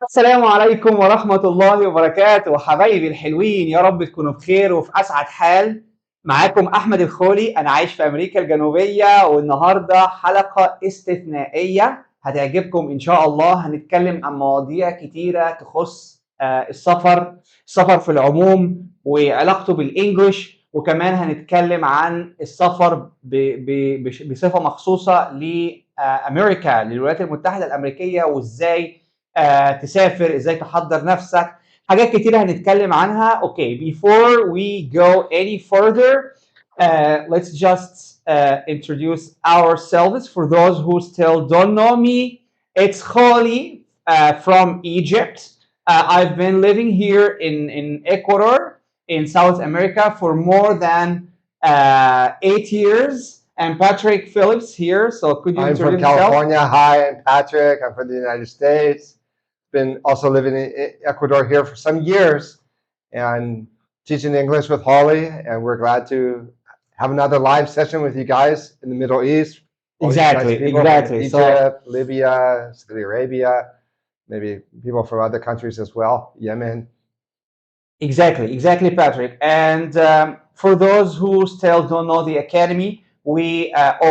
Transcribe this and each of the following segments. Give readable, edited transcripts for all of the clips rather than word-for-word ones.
السلام عليكم ورحمة الله وبركاته حبايبي الحلوين، يا رب تكونوا بخير وفي أسعد حال. معاكم أحمد الخولي، أنا عايش في أمريكا الجنوبية، والنهاردة حلقة استثنائية هتعجبكم إن شاء الله. هنتكلم عن مواضيع كتيرة تخص السفر في العموم وعلاقته بالإنجلش، وكمان هنتكلم عن السفر بصفة مخصوصة لأمريكا، للولايات المتحدة الأمريكية، وإزاي تسافر، ازاي تحضر نفسك. حاجات كتيرة هنتكلم عنها. اوكي, before we go any further, let's just introduce ourselves for those who still don't know me. It's Kholy from Egypt. I've been living here in Ecuador in South America for more than 8 years. And Patrick Phillips here, so could you I'm introduce from yourself? California. Hi, I'm Patrick. I'm from the United States. Been also living in Ecuador here for some years and teaching English with Holly, and we're glad to have another live session with you guys in the Middle East. Exactly, Nice exactly. Egypt, Libya, Saudi Arabia, maybe people from other countries as well, Yemen. Exactly, Patrick. And for those who still don't know the Academy, we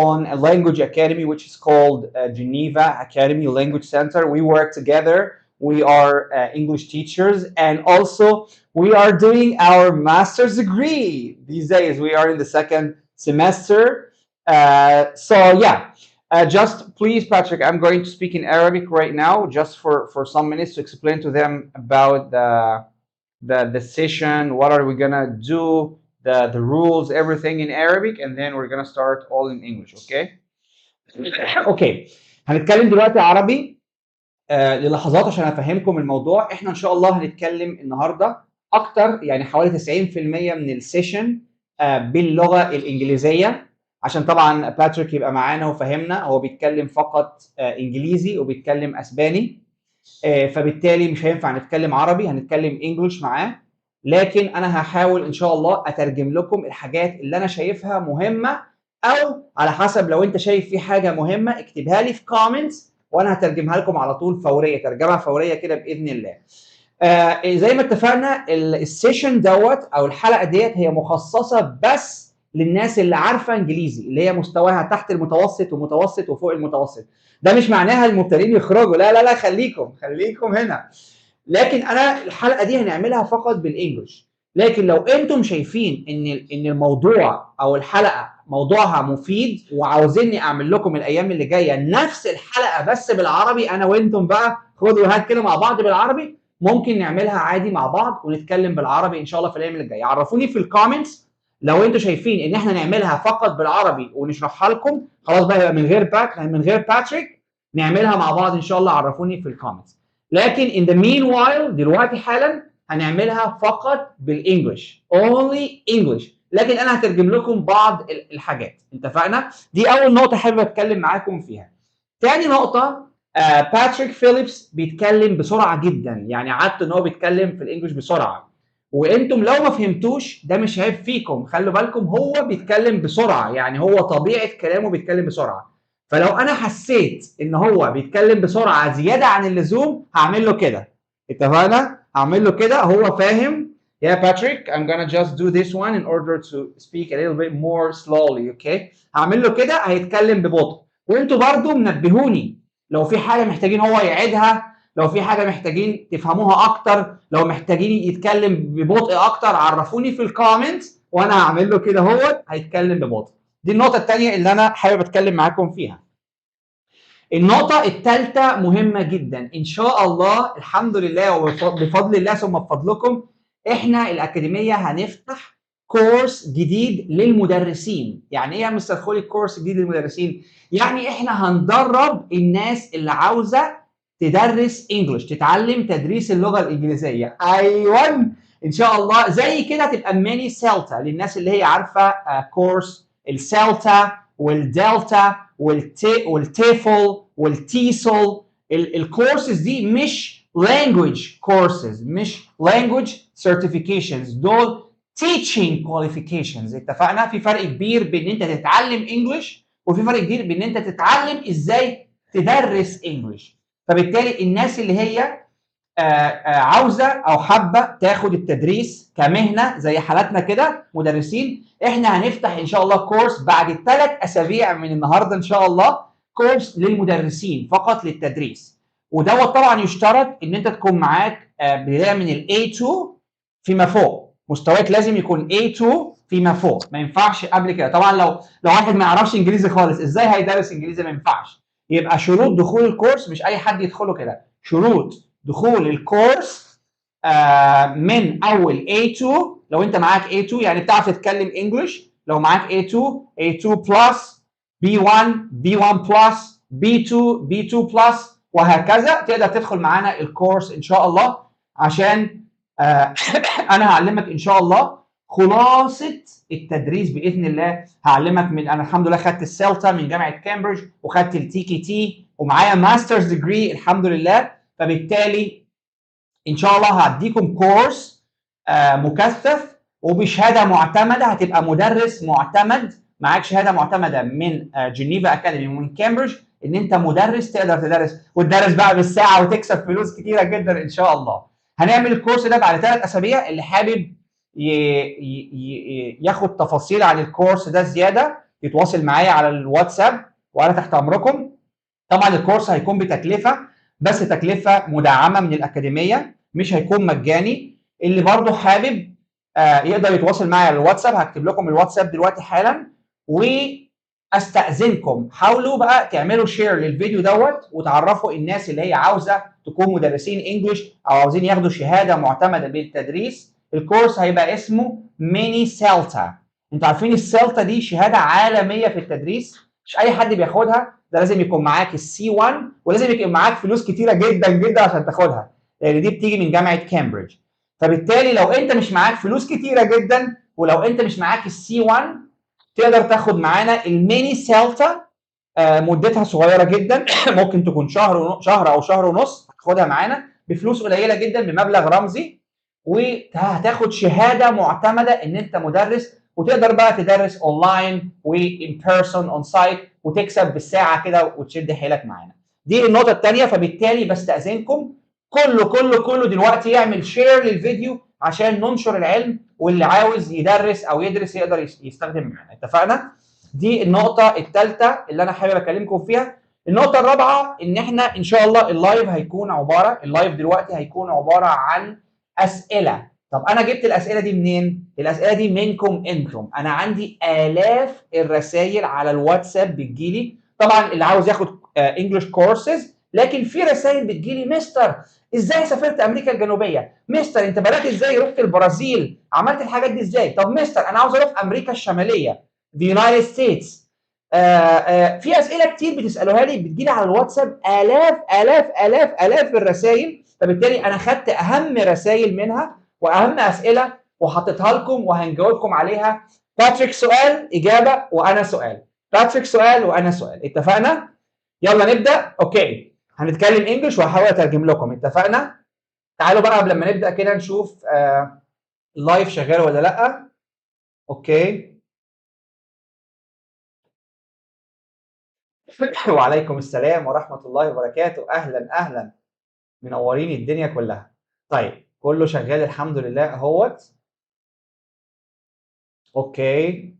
own a language academy which is called Geneva Academy Language Center. We work together. We are English teachers, and also we are doing our master's degree these days. We are in the second semester. Just please, Patrick, I'm going to speak in Arabic right now, just for some minutes to explain to them about the session, what are we gonna do, the rules, everything in Arabic, and then we're gonna start all in English. Okay? اوكي، هنتكلم دلوقتي عربي للحظات عشان افهمكم الموضوع. احنا ان شاء الله هنتكلم النهارده اكتر، يعني حوالي 90% من السيشن باللغه الانجليزيه، عشان طبعا باتريك يبقى معانا وفهمنا. هو بيتكلم فقط انجليزي وبيتكلم اسباني، فبالتالي مش هينفع نتكلم عربي، هنتكلم انجلش معاه. لكن انا هحاول ان شاء الله اترجم لكم الحاجات اللي انا شايفها مهمه، او على حسب لو انت شايف في حاجه مهمه اكتبها لي في كومنتس وانا هترجمها لكم على طول فوريه، ترجمه فوريه كده باذن الله. زي ما اتفقنا السيشن دوت او الحلقه ديت هي مخصصه بس للناس اللي عارفه انجليزي، اللي هي مستواها تحت المتوسط ومتوسط وفوق المتوسط. ده مش معناها المبتدئين يخرجوا، لا لا لا، خليكم هنا. لكن انا الحلقه دي هنعملها فقط بالانجلش. لكن لو انتم شايفين ان الموضوع او الحلقه موضوعها مفيد وعاوزيني اعمل لكم الايام اللي جايه نفس الحلقه بس بالعربي، انا وانتم بقى خدوا هات كده مع بعض بالعربي، ممكن نعملها عادي مع بعض ونتكلم بالعربي ان شاء الله في الايام اللي جايه. عرفوني في الكومنتس لو انتم شايفين ان احنا نعملها فقط بالعربي ونشرحها لكم، خلاص بقى يبقى من غير باتريك نعملها مع بعض ان شاء الله. عرفوني في الكومنتس. لكن in the meanwhile دلوقتي حالا هنعملها فقط بالانجلش، only English، لكن انا هترجم لكم بعض الحاجات. اتفقنا؟ دي اول نقطه حابب اتكلم معاكم فيها. تاني نقطه، باتريك فيليبس بيتكلم بسرعه جدا، يعني عادته ان هو بيتكلم في الانجليش بسرعه، وانتم لو ما فهمتوش ده مش عيب فيكم، خلوا بالكم هو بيتكلم بسرعه، يعني هو طبيعه كلامه بيتكلم بسرعه. فلو انا حسيت ان هو بيتكلم بسرعه زياده عن اللزوم هعمل له كده. اتفقنا؟ هعمل له كده هو فاهم. Yeah, Patrick, I'm gonna just do this one in order to speak a little bit more slowly, okay? هعمل له كده هيتكلم ببطء. وانتوا برضو منبهوني لو في حاجه محتاجين هو يعيدها، لو في حاجه محتاجين تفهموها اكتر، لو محتاجين يتكلم ببطء اكتر عرفوني في الكومنت وانا هعمل له كده هو هيتكلم ببطء. دي النقطه الثانيه اللي انا حابب اتكلم معاكم فيها. النقطة الثالثة مهمة جدا إن شاء الله، الحمد لله وبفضل الله ثم بفضلكم، إحنا الأكاديمية هنفتح كورس جديد للمدرسين. يعني إيه يا مستر خولي كورس جديد للمدرسين؟ يعني إحنا هندرب الناس اللي عاوزة تدرس إنجلش، تتعلم تدريس اللغة الإنجليزية. أيوة إن شاء الله زي كده تبقى ميني سيلتا للناس اللي هي عارفة كورس السيلتا والدلتا والتيفل والتيسل. الكورسز دي مش language courses، مش language certifications، دول teaching qualifications. اتفقنا؟ في فرق كبير بين انت تتعلم انجلش وفي فرق كبير بين انت تتعلم ازاي تدرس انجلش. فبالتالي الناس اللي هي عاوزه او حابه تاخد التدريس كمهنه زي حالاتنا كده مدرسين، احنا هنفتح ان شاء الله كورس بعد 3 اسابيع من النهارده ان شاء الله، كورس للمدرسين فقط للتدريس. ودوت طبعا يشترط ان انت تكون معاك بدايه من ال A2 فيما فوق، مستواك لازم يكون A2 فيما فوق، ما ينفعش قبل كده. طبعا لو واحد ما يعرفش انجليزي خالص ازاي هيدرس انجليزي؟ ما ينفعش. يبقى شروط دخول الكورس مش اي حد يدخله كده، شروط دخول الكورس من اول A2. لو انت معاك A2 يعني بتعرف تتكلم انجلش، لو معاك A2 A2 بلس B1 B1 بلس B2 B2 بلس وهكذا، تقدر تدخل معانا الكورس ان شاء الله. عشان انا هعلمك ان شاء الله خلاصه التدريس باذن الله. هعلمك من، انا الحمد لله خدت السلتا من جامعه كامبريدج، وخدت التي كي تي، ومعايا ماسترز ديجري الحمد لله. فبالتالي ان شاء الله هديكم كورس مكثف وبشهاده معتمده، هتبقى مدرس معتمد، معاك شهاده معتمده من جنيفا اكاديمي ومن كامبريدج ان انت مدرس تقدر تدرس، وتدرس بقى بالساعه وتكسب فلوس كتيره جدا ان شاء الله. هنعمل الكورس ده بعد 3 اسابيع. اللي حابب ياخد تفاصيل عن الكورس ده زياده يتواصل معايا على الواتساب وانا تحت امركم. طبعا الكورس هيكون بتكلفه، بس تكلفه مدعمه من الاكاديميه، مش هيكون مجاني. اللي برضه حابب يقدر يتواصل معايا على الواتساب، هكتب لكم الواتساب دلوقتي حالا. واستاذنكم حاولوا بقى تعملوا شير للفيديو دوت وتعرفوا الناس اللي هي عاوزه تكون مدرسين انجلش او عاوزين ياخدوا شهاده معتمده بالتدريس. الكورس هيبقى اسمه ميني سلتا. انتوا عارفين السلتا دي شهاده عالميه في التدريس، مش اي حد بياخدها، ده لازم يكون معاك السي 1 ولازم يكون معاك فلوس كتيره جدا جدا عشان تاخدها، لان دي بتيجي من جامعه كامبريدج. فبالتالي لو انت مش معاك فلوس كتيره جدا، ولو انت مش معاك السي 1، تقدر تاخد معانا الميني سلتا. مدتها صغيره جدا ممكن تكون شهر او شهر ونص، هتاخدها معانا بفلوس قليله جدا بمبلغ رمزي، وهتاخد شهاده معتمده ان انت مدرس، وتقدر بقى تدرس اونلاين وان بيرسون اون سايت وتكسب بالساعه كده وتشد حيلك معانا. دي النقطه الثانيه. فبالتالي بستاذنكم كله دلوقتي يعمل شير للفيديو عشان ننشر العلم، واللي عاوز يدرس او يدرس يقدر يستخدم معانا. اتفقنا؟ دي النقطه الثالثه اللي انا حابب اكلمكم فيها. النقطه الرابعه ان احنا ان شاء الله اللايف هيكون اللايف دلوقتي هيكون عباره عن اسئله. طب انا جبت الاسئله دي منين؟ الاسئله دي منكم انتم. انا عندي الاف الرسائل على الواتساب بتجيلي، طبعا اللي عاوز ياخد انجلش كورسز، لكن في رسائل بتجيلي: مستر ازاي سافرت امريكا الجنوبيه؟ مستر انت بدات ازاي رحت البرازيل؟ عملت الحاجات دي ازاي؟ طب مستر انا عاوز اروح امريكا الشماليه، the United States. في اسئله كتير بتسالوها لي بتجيلي على الواتساب، الاف الرسائل. فبالتالي انا خدت اهم رسائل منها واهم اسئله وحطيتها لكم وهنجاوبكم عليها. باتريك سؤال اجابه وانا سؤال، باتريك سؤال وانا سؤال. اتفقنا؟ يلا نبدا. اوكي، هنتكلم انجلش وهحاول اترجم لكم. اتفقنا؟ تعالوا بقى قبل ما نبدا كده نشوف اللايف شغال ولا لا. اوكي وعليكم السلام ورحمه الله وبركاته. اهلا منورين الدنيا كلها. طيب كله شغال الحمد لله اهوت. اوكي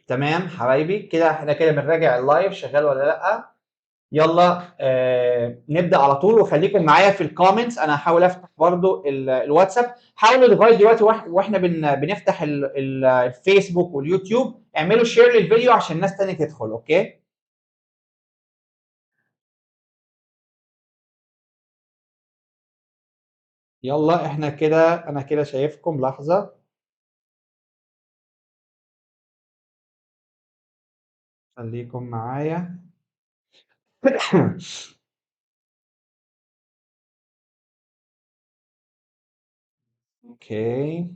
تمام حبايبي، كده احنا كده بنراجع اللايف شغال ولا لا. يلا نبدا على طول، وخليكم معايا في الكومنتس. انا هحاول افتح برضو الواتساب. حاولوا لغايه دلوقتي واحنا بنفتح الفيسبوك واليوتيوب اعملوا شير للفيديو عشان الناس تانية تدخل. اوكي يلا احنا كده، انا كده شايفكم. لحظه خليكم معايا اوكي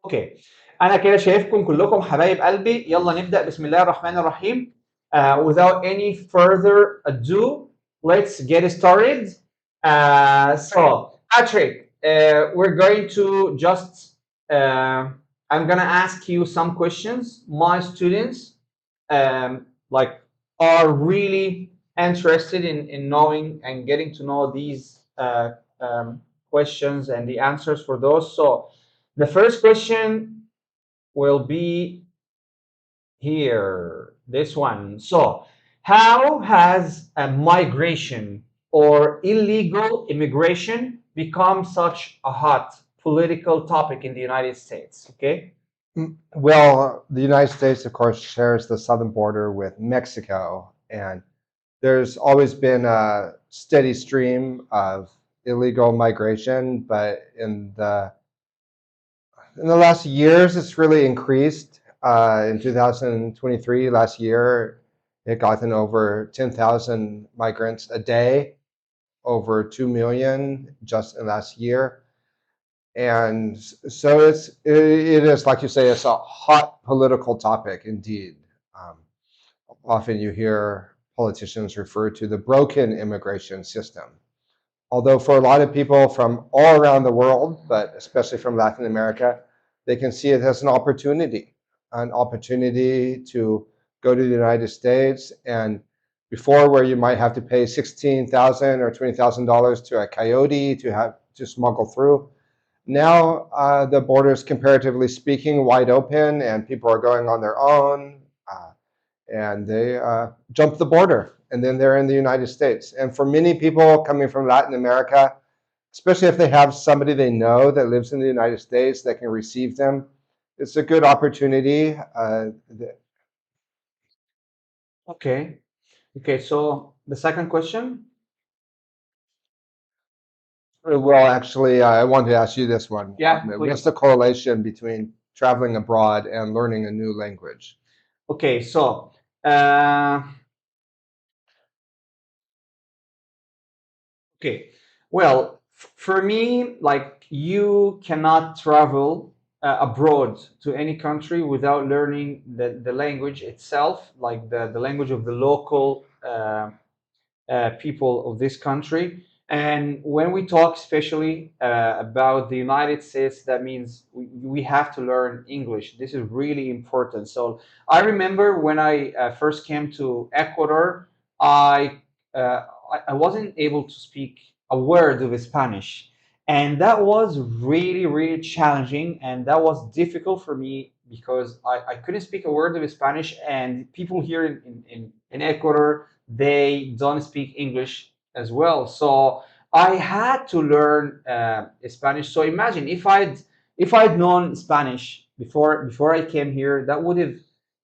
اوكي انا كده شايفكم كلكم حبايب قلبي. يلا نبدا. بسم الله الرحمن الرحيم. Without any further ado, let's get started. So, Patrick, we're going to just, I'm going to ask you some questions. My students like are really interested in knowing and getting to know these questions and the answers for those. So, the first question will be here, this one. So, how has a migration or illegal immigration become such a hot political topic in the United States? Okay. Well, the United States, of course, shares the southern border with Mexico, and there's always been a steady stream of illegal migration, but in the last years, it's really increased. In 2023, last year, it gotten over 10,000 migrants a day, over 2 million just in last year. And so it is, like you say, it's a hot political topic indeed. Often you hear politicians refer to the broken immigration system. Although for a lot of people from all around the world, but especially from Latin America, they can see it as an opportunity to go to the United States. And before, where you might have to pay $16,000 or $20,000 to a coyote to smuggle through, now the border is, comparatively speaking, wide open, and people are going on their own, and they jump the border, and then they're in the United States. And for many people coming from Latin America, especially if they have somebody they know that lives in the United States that can receive them, it's a good opportunity. Okay. Okay. So the second question. Well, actually, I wanted to ask you this one. Yeah, What's please. the correlation between traveling abroad and learning a new language? Okay. So, okay. Well, for me, like you cannot travel abroad to any country without learning the language itself, like the language of the local people of this country. And when we talk especially about the United States, that means we have to learn English. This is really important. So I remember when I first came to Ecuador, I, uh, I wasn't able to speak a word of Spanish. And that was really, really challenging. And that was difficult for me because I couldn't speak a word of Spanish. And people here in Ecuador, they don't speak English as well. So I had to learn Spanish. So imagine if I'd known Spanish before I came here, that would have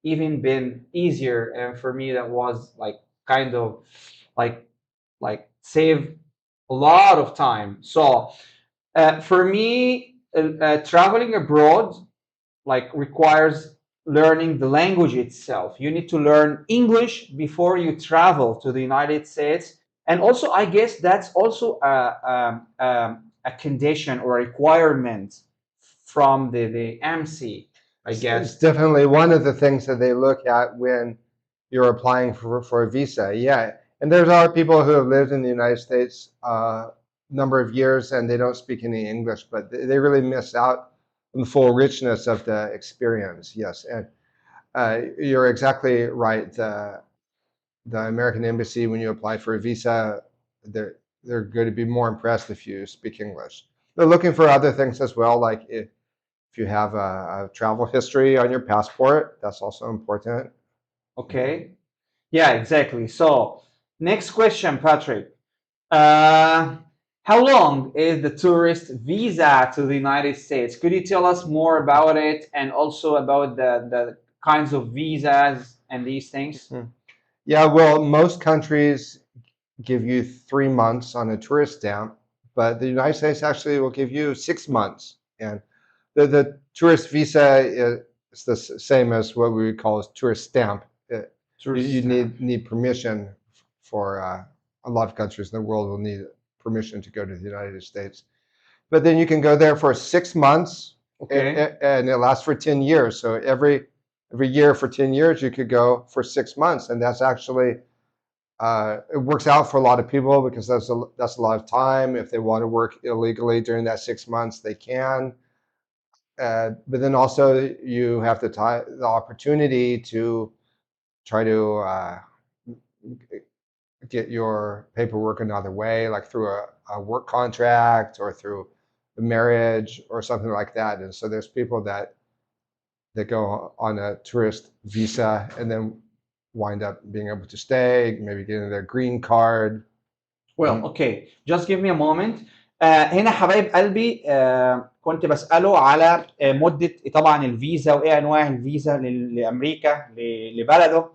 even been easier. And for me, that was like kind of like save a lot of time. So for me, traveling abroad like requires learning the language itself. You need to learn English before you travel to the United States. And also, I guess that's also a condition or a requirement from the MC, I It's guess. definitely one of the things that they look at when you're applying for a visa. Yeah, and there's a lot of people who have lived in the United States a number of years and they don't speak any English, but they really miss out on the full richness of the experience. Yes, and you're exactly right. The American embassy, when you apply for a visa, they're going to be more impressed if you speak English. They're looking for other things as well, like if you have a travel history on your passport, that's also important. Okay. Yeah, exactly. So, next question, Patrick. Uh, how long is the tourist visa to the United States? Could you tell us more about it and also about the kinds of visas and these things? Mhm. Yeah, well, most countries give you 3 months on a tourist stamp, but the United States actually will give you 6 months. And the tourist visa is the same as what we would call a tourist stamp. You need permission for a lot of countries in the world will need permission to go to the United States. But then you can go there for 6 months, Okay. and it lasts for 10 years. So every year for 10 years, you could go for 6 months. And that's actually, it works out for a lot of people because that's a lot of time. If they want to work illegally during that 6 months, they can. But then also you have the opportunity to try to get your paperwork another way, like through a work contract or through a marriage or something like that. And so there's people that go on a tourist visa and then wind up being able to stay, maybe getting their green card. Well, okay, just give me a moment. هنا حبايب قلبي كنت بسأله على مدة طبعا الفيزا وايه انواع الفيزا لامريكا لبلده.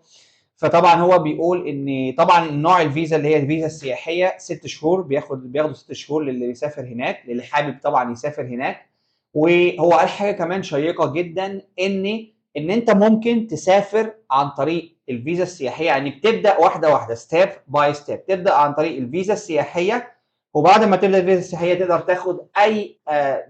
فطبعا هو بيقول ان طبعا نوع الفيزا اللي هي الفيزا السياحيه 6 شهور، بياخدوا 6 شهور للي بيسافر هناك، للي حابب طبعا يسافر هناك. وهو قال حاجه كمان شيقه جدا، ان انت ممكن تسافر عن طريق الفيزا السياحيه، يعني بتبدا واحده واحده ستيب باي ستيب، تبدا عن طريق الفيزا السياحيه، وبعد ما تبدا الفيزا السياحيه تقدر تاخد اي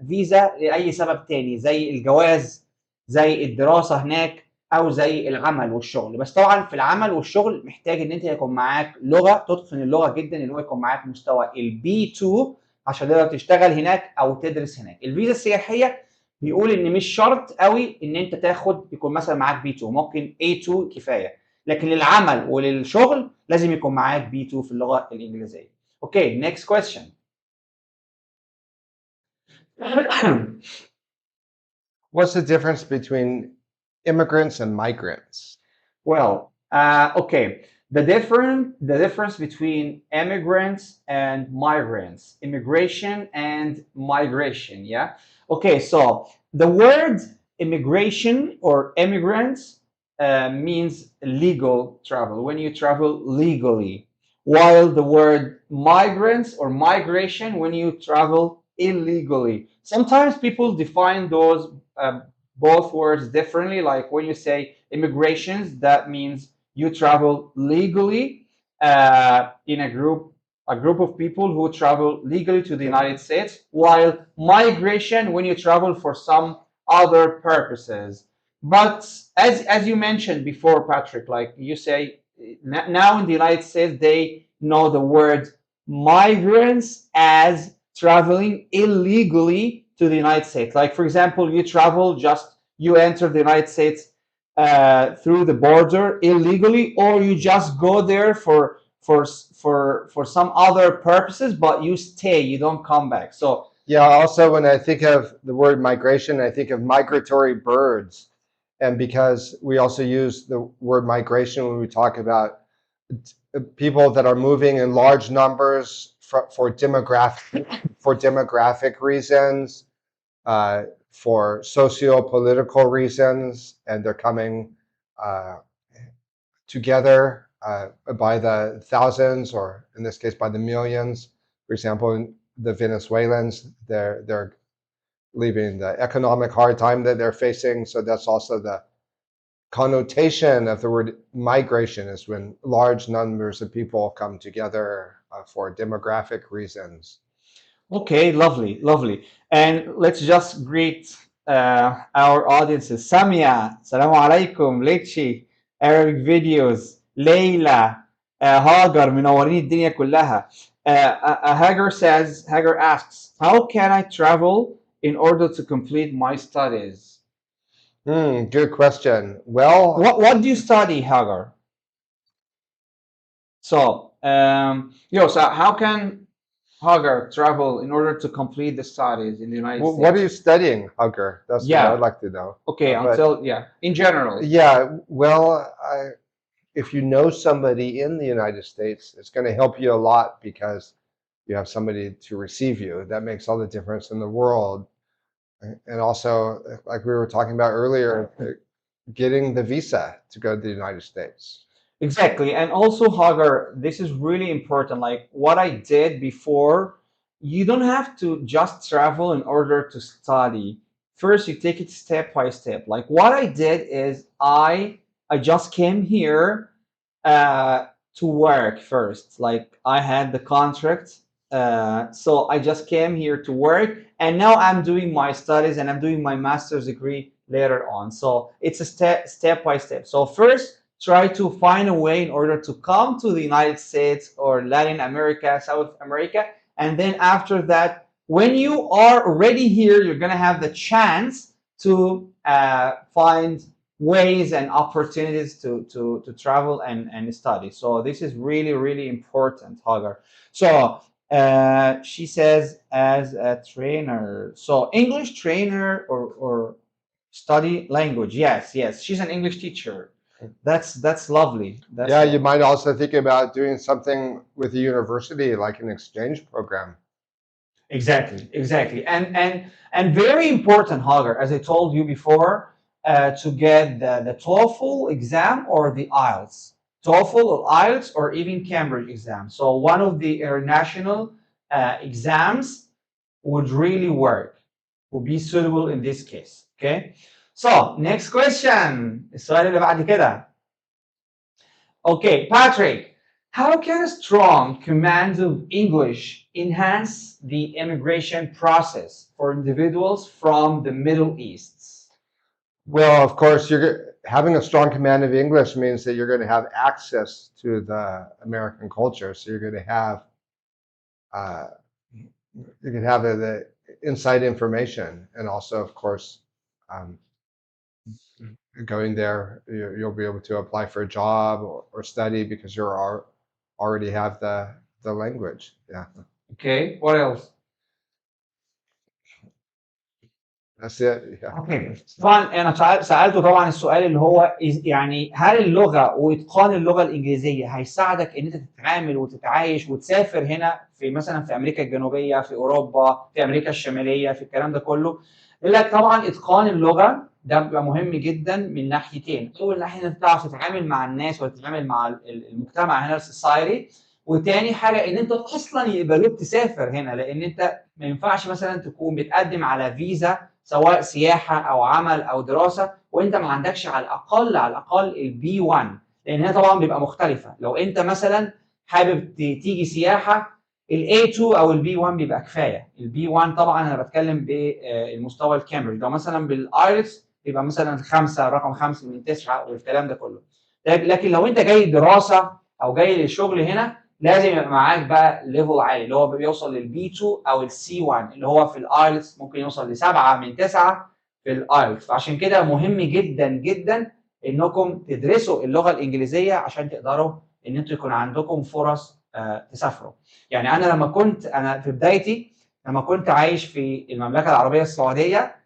فيزا لاي سبب تاني زي الجواز، زي الدراسه هناك، او زي العمل والشغل. بس طبعا في العمل والشغل محتاج ان انت يكون معاك لغه، تتقن اللغه جدا، اللي هو يكون معاك مستوى البي 2 عشان تقدر تشتغل هناك او تدرس هناك. الفيزا السياحيه بيقول ان مش شرط قوي ان انت تاخد يكون مثلا معاك بي 2، ممكن A2 كفايه، لكن للعمل وللشغل لازم يكون معاك بي 2 في اللغه الانجليزيه. اوكي، next question. What's the difference between immigrants and migrants? Well, okay. The difference between immigrants and migrants, immigration and migration. Yeah. Okay. So the word immigration or immigrants means legal travel, when you travel legally, while the word migrants or migration when you travel illegally. Sometimes people define those both words differently. Like when you say immigrations, that means you travel legally in a group of people who travel legally to the United States, while migration when you travel for some other purposes. But as you mentioned before, Patrick, like you say, now in the United States they know the word migrants as traveling illegally to the United States. Like for example, you enter the United States through the border illegally, or you just go there for some other purposes, but you stay, you don't come back. So yeah, also when I think of the word migration, I think of migratory birds. And because we also use the word migration when we talk about people that are moving in large numbers for demographic reasons, for socio-political reasons, and they're coming together by the thousands, or in this case by the millions. For example, the Venezuelans, they're leaving the economic hard time that they're facing. So that's also the connotation of the word migration, is when large numbers of people come together for demographic reasons. Okay, lovely, lovely. And let's just greet our audiences. Samia, Assalamu alaikum, Lechi, Arabic videos, Leila, Hagar, منورين الدنيا كلها. Hagar asks, how can I travel in order to complete my studies? Good question. Well, what do you study, Hagar? So, so how can Hagar travel in order to complete the studies in the United States? What are you studying, Hagar? That's what I'd like to know. Okay, in general. Yeah, well, if you know somebody in the United States, it's going to help you a lot because you have somebody to receive you. That makes all the difference in the world. And also, like we were talking about earlier, getting the visa to go to the United States. Exactly. And also, Hagar, this is really important. Like what I did before, you don't have to just travel in order to study. First, you take it step by step. Like what I did is I just came here to work first. Like I had the contract. So I just came here to work, and now I'm doing my studies and I'm doing my master's degree later on. So it's a step by step. So first, try to find a way in order to come to the United States or Latin America, South America. And then after that, when you are already here, you're going to have the chance to find ways and opportunities to travel and study. So this is really, really important, Hagar. So she says, as a trainer. So English trainer or study language. Yes, yes. She's an English teacher. That's lovely. That's yeah, lovely. you might also think about doing something with a university, like an exchange program. Exactly, exactly, and very important, Hagar, as I told you before, to get the TOEFL exam or the IELTS, TOEFL or IELTS or even Cambridge exam. So one of the international exams would really work, would be suitable in this case. Okay. So next question. السؤال اللي بعد كده. Okay, Patrick, how can a strong command of English enhance the immigration process for individuals from the Middle East? Well, of course, having a strong command of English means that you're going to have access to the American culture. So you're going to have the inside information, and also, of course, going there, you'll be able to apply for a job or study because you already have the language. Yeah. Okay, what else? That's it. Yeah. اوكي طبعا انا سالته طبعا السؤال اللي هو يعني هل اللغه واتقان اللغه الانجليزيه هيساعدك ان انت تتعامل وتتعايش وتسافر هنا في مثلا في امريكا الجنوبيه، في اوروبا، في امريكا الشماليه، في الكلام ده كله؟ يقول لك طبعا اتقان اللغه ده بيبقى مهم جدا من ناحيتين، اول ناحيه انت تعرف تتعامل مع الناس وتتعامل مع المجتمع هنا السوسايتي، وتاني حاجه ان انت اصلا يقبلوك تسافر هنا، لان انت ما ينفعش مثلا تكون بتقدم على فيزا سواء سياحه او عمل او دراسه وانت ما عندكش على الاقل البي 1، لان هي طبعا بيبقى مختلفه. لو انت مثلا حابب تيجي سياحه الاي 2 او البي 1 بيبقى كفايه. البي 1 طبعا انا بتكلم بالمستوى الكامبريدج، لو مثلا بالايلتس يبقى مثلا 5 رقم 5 من 9 والكلام ده كله. لكن لو انت جاي دراسه او جاي للشغل هنا لازم يبقى معاك بقى ليفل عالي اللي هو بيوصل للبي 2 او السي 1 اللي هو في الايلتس ممكن يوصل ل 7 من 9 في الايلتس. فعشان كده مهم جدا جدا انكم تدرسوا اللغه الانجليزيه عشان تقدروا ان انتوا يكون عندكم فرص تسافروا. يعني انا في بدايتي لما كنت عايش في المملكه العربيه السعوديه،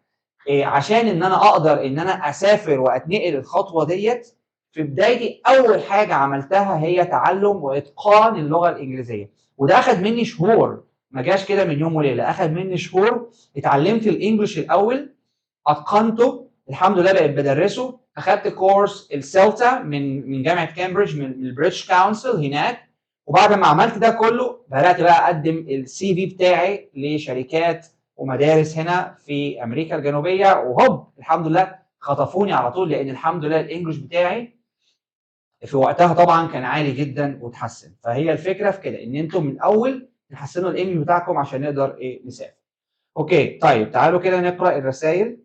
عشان ان انا اقدر ان انا اسافر واتنقل الخطوه ديت، في بدايتي اول حاجه عملتها هي تعلم واتقان اللغه الانجليزيه، وده اخذ مني شهور، ما جاش كده من يوم وليله، اخذ مني شهور. اتعلمت الانجليش الاول، اتقنته الحمد لله، بقيت بدرسه. اخذت كورس السلتا من جامعه كامبريدج من البريتش كونسل هناك، وبعد ما عملت ده كله بدات بقى اقدم السي في بتاعي لشركات ومدارس هنا في امريكا الجنوبيه، وهوب الحمد لله خطفوني على طول، لان الحمد لله الانجليش بتاعي في وقتها طبعا كان عالي جدا وتحسن. فهي الفكره في كده ان انتم من الاول تحسنوا الانجليش بتاعكم عشان نقدر نسافر. اوكي طيب تعالوا كده نقرا الرسائل.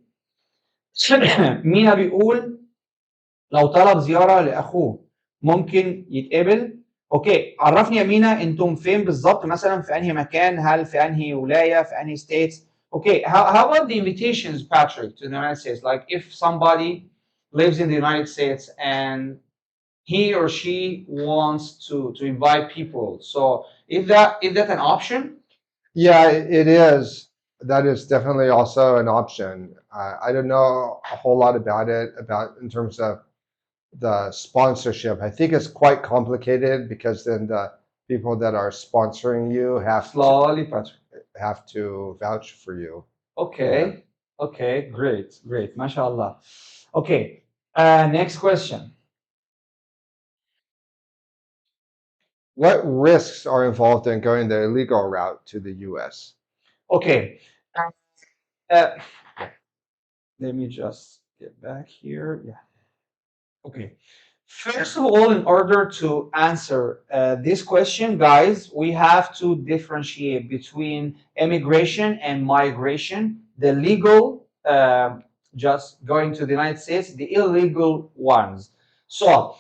مينا بيقول لو طلب زياره لاخوه ممكن يتقبل. اوكي عرفني يا مينا انتم فين بالظبط، مثلا في انهي مكان، هل في انهي ولايه، في انهي ستيتس؟ Okay, how about the invitations, Patrick, to the United States? Like if somebody lives in the United States and he or she wants to invite people, so is that an option? Yeah, it is. That is definitely also an option. I don't know a whole lot about it, in terms of the sponsorship. I think it's quite complicated because then the people that are sponsoring you Slowly, Patrick. have to vouch for you. Okay. Yeah. Okay. Great. Great. MashaAllah. Okay. Next question. What risks are involved in going the illegal route to the U.S.? Okay. Let me just get back here. Yeah. Okay. First of all, in order to answer this question, guys, we have to differentiate between immigration and migration. The legal just going to the United States, the illegal ones. So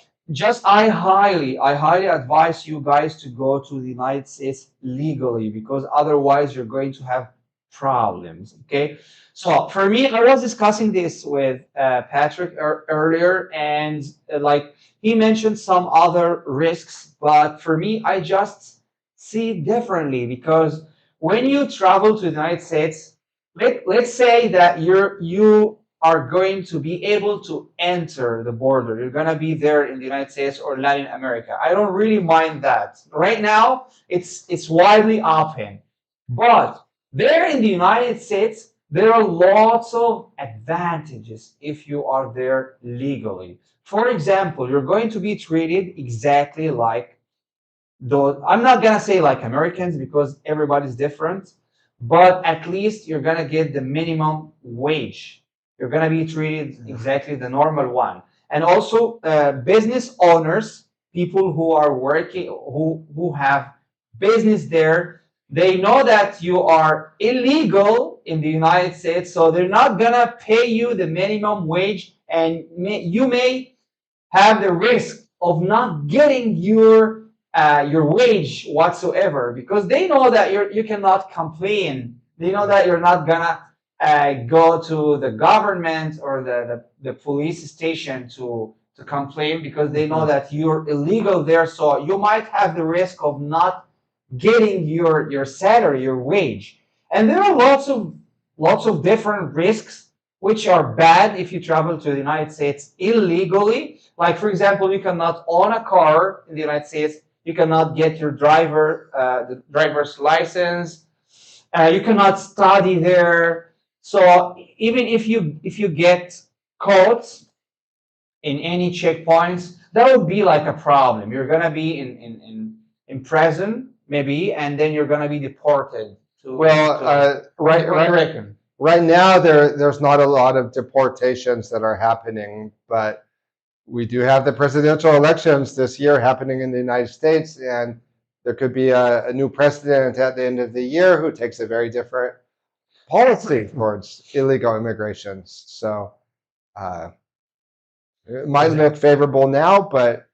I highly advise you guys to go to the United States legally, because otherwise you're going to have problems. Okay, so for me, I was discussing this with Patrick earlier, and like he mentioned some other risks, but for me, I just see it differently, because when you travel to the United States, let's say that you are going to be able to enter the border. You're going to be there in the United States or Latin America. I don't really mind that. Right now, it's widely open. But there in the United States, there are lots of advantages if you are there legally. For example, you're going to be treated exactly like those. I'm not going to say like Americans, because everybody's different, but at least you're going to get the minimum wage. You're going to be treated exactly the normal one. And also business owners, people who are working, who have business there, they know that you are illegal in the United States, so they're not going to pay you the minimum wage, and you may have the risk of not getting your wage whatsoever, because they know that you cannot complain. They know that you're not gonna go to the government or the police station to complain, because they know that you're illegal there. So you might have the risk of not getting your salary, your wage. And there are lots of different risks which are bad if you travel to the United States illegally. Like, for example, you cannot own a car in the United States. You cannot get your the driver's license. You cannot study there. So even if you get caught in any checkpoints, that would be like a problem. You're gonna be in prison maybe, and then you're gonna be deported. Right now there's not a lot of deportations that are happening, but we do have the presidential elections this year happening in the United States, and there could be a new president at the end of the year who takes a very different policy towards illegal immigration. So it might look favorable now, but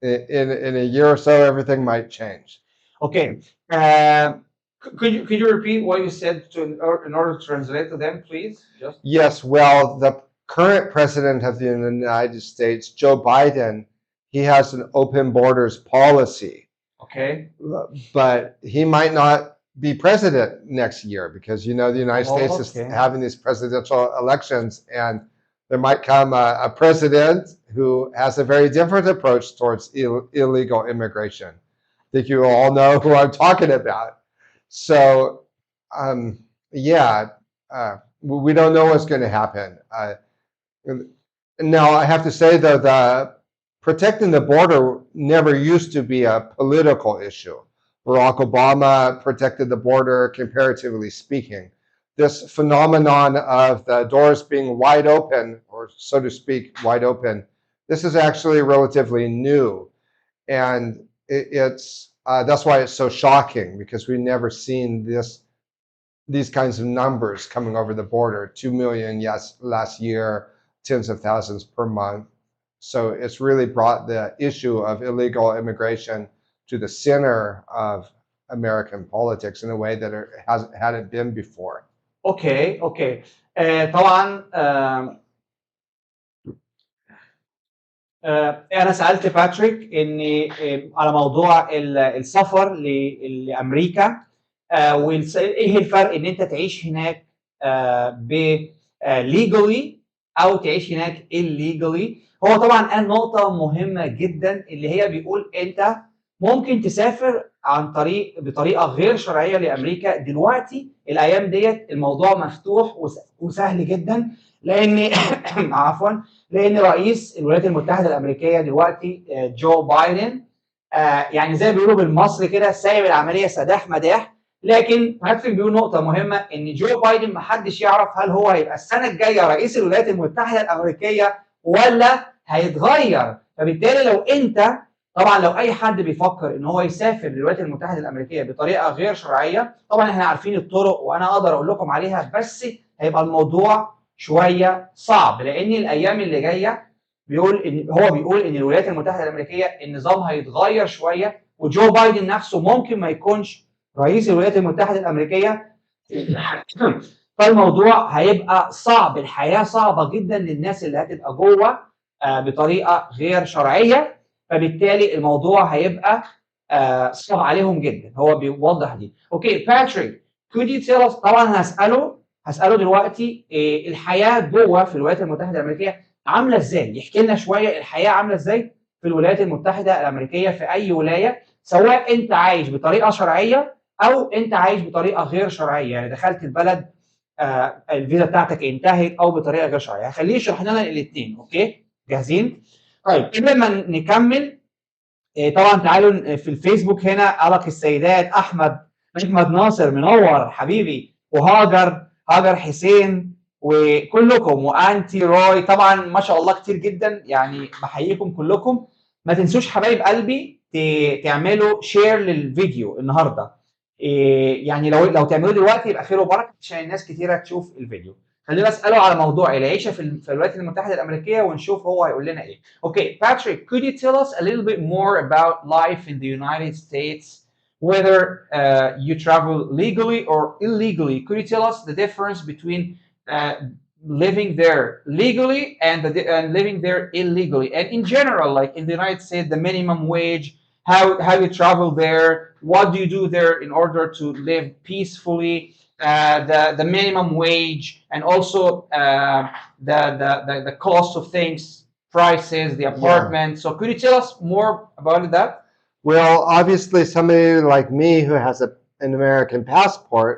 in a year or so, everything might change. Okay. Could you repeat what you said in order to translate to them, please? Yes. Well, the current president of the United States, Joe Biden, he has an open borders policy. Okay. But he might not be president next year, because the United States is having these presidential elections, and there might come a president who has a very different approach towards illegal immigration. I think you all know who I'm talking about. So, we don't know what's going to happen. Now, I have to say, though, that protecting the border never used to be a political issue. Barack Obama protected the border, comparatively speaking. This phenomenon of the doors being wide open, or so to speak, wide open, this is actually relatively new. And that's why it's so shocking, because we've never seen these kinds of numbers coming over the border. 2 million, yes, last year, tens of thousands per month. So it's really brought the issue of illegal immigration to the center of American politics in a way that it hadn't been before. اوكي طبعا انا سالت باتريك اني على موضوع السفر لامريكا، وايه الفرق ان انت تعيش هناك legally او تعيش هناك illegally. هو طبعا قال نقطه مهمه جدا، اللي هي بيقول انت ممكن تسافر بطريقه غير شرعيه لامريكا. دلوقتي الايام ديت الموضوع مفتوح وسهل جدا، لان لان رئيس الولايات المتحده الامريكيه دلوقتي جو بايدن يعني زي ما بيقولوا بالمصري كده سايب العمليه سداح مداح. لكن باتريك بيقول نقطه مهمه، ان جو بايدن ما حدش يعرف هل هو هيبقى السنه الجايه رئيس الولايات المتحده الامريكيه ولا هيتغير. فبالتالي لو انت طبعا لو اي حد بيفكر ان هو يسافر للولايات المتحده الامريكيه بطريقه غير شرعيه، طبعا احنا عارفين الطرق وانا اقدر اقول لكم عليها، بس هيبقى الموضوع شويه صعب، لان الايام اللي جايه بيقول ان الولايات المتحده الامريكيه النظام هيتغير شويه، وجو بايدن نفسه ممكن ما يكونش رئيس الولايات المتحده الامريكيه. فالموضوع هيبقى صعب، الحياه صعبه جدا للناس اللي هتبقى جوه بطريقه غير شرعيه، فبالتالي الموضوع هيبقى صعب عليهم جدا. هو بيوضح دي. اوكي باتريك could you tell us، طبعا هساله دلوقتي الحياه جوه في الولايات المتحده الامريكيه عامله ازاي؟ يحكي لنا شويه الحياه عامله ازاي في الولايات المتحده الامريكيه في اي ولايه، سواء انت عايش بطريقه شرعيه او انت عايش بطريقه غير شرعيه، يعني دخلت البلد الفيزا بتاعتك انتهت او بطريقه غير شرعيه. هخليه يشرح لنا الاثنين. اوكي جاهزين؟ طيب قبل ما نكمل طبعا تعالوا في الفيسبوك هنا أرق السيدات احمد ناصر منور حبيبي، هاجر حسين وكلكم، وانتي روي طبعا ما شاء الله كتير جدا، يعني بحييكم كلكم. ما تنسوش حبايب قلبي تعملوا شير للفيديو النهارده، يعني لو تعملوه دلوقتي يبقى خير وبركه عشان الناس كتيره تشوف الفيديو. خلينا اساله على موضوع العيشه في الولايات المتحده الامريكيه ونشوف هو هيقول لنا ايه. Okay, Patrick, could you tell us a little bit more about life in the United States, whether you travel legally or illegally? Could you tell us the difference between living there legally and living there illegally, and in general, like in the United States, the minimum wage, how you travel there, what do you do there in order to live peacefully, the minimum wage, and also the cost of things, prices, the apartment. So could you tell us more about that? Well, obviously, somebody like me who has an American passport,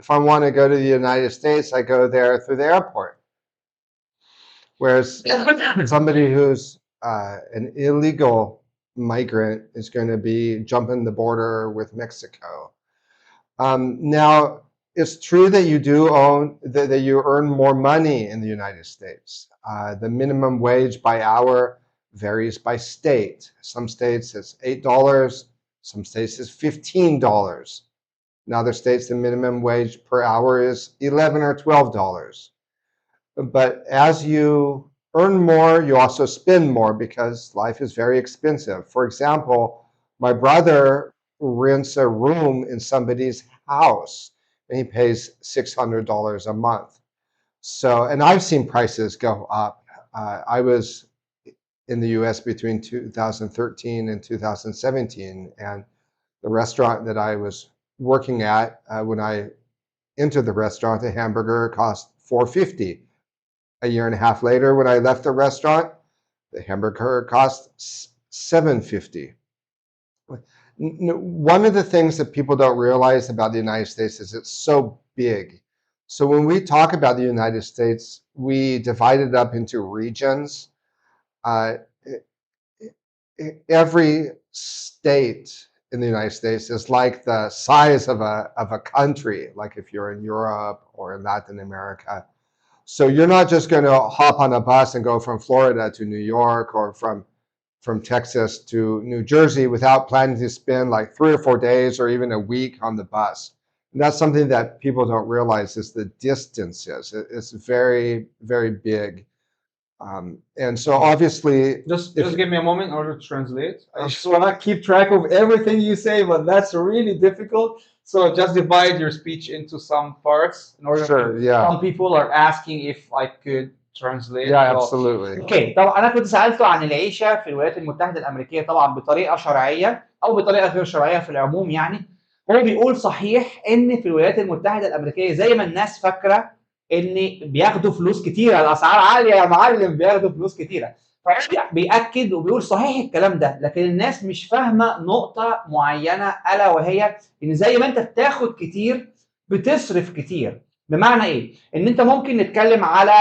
if I want to go to the United States, I go there through the airport. Whereas somebody who's an illegal migrant is going to be jumping the border with Mexico. Now, it's true that you do that you earn more money in the United States. The minimum wage by hour varies by state. Some states it's $8, some states it's $15. In other states, the minimum wage per hour is $11 or $12. But as you earn more, you also spend more because life is very expensive. For example, my brother rents a room in somebody's house and he pays $600 a month. So, and I've seen prices go up. I was in the US between 2013 and 2017, and the restaurant that I was working at, when I entered the restaurant, a hamburger cost $4.50. A year and a half later, when I left the restaurant, the hamburger cost $7.50. One of the things that people don't realize about the United States is it's so big. So when we talk about the United States, we divide it up into regions. Every state in the United States is like the size of a country, like if you're in Europe or in Latin America. So you're not just going to hop on a bus and go from Florida to New York or from Texas to New Jersey without planning to spend like 3 or 4 days or even a week on the bus. And that's something that people don't realize is the distances. It's very, very big. And so obviously, just give me a moment in order to translate. I just want to keep track of everything you say, but that's really difficult. So just divide your speech into some parts in order sure, yeah. Some people are asking if I could translate. Yeah, absolutely. اوكي طبعا انا كنت سالته عن العيشه في الولايات المتحده الامريكيه طبعا بطريقه شرعيه او بطريقه غير شرعيه في العموم. يعني هو بيقول صحيح ان في الولايات المتحده الامريكيه زي ما الناس فاكره ان بياخدوا فلوس كتيره، الاسعار عاليه يا معلم، بياخدوا فلوس كتيره. فبيأكد وبيقول صحيح الكلام ده، لكن الناس مش فاهمه نقطه معينه الا وهي ان زي ما انت بتاخد كتير بتصرف كتير. بمعنى ايه؟ ان انت ممكن نتكلم على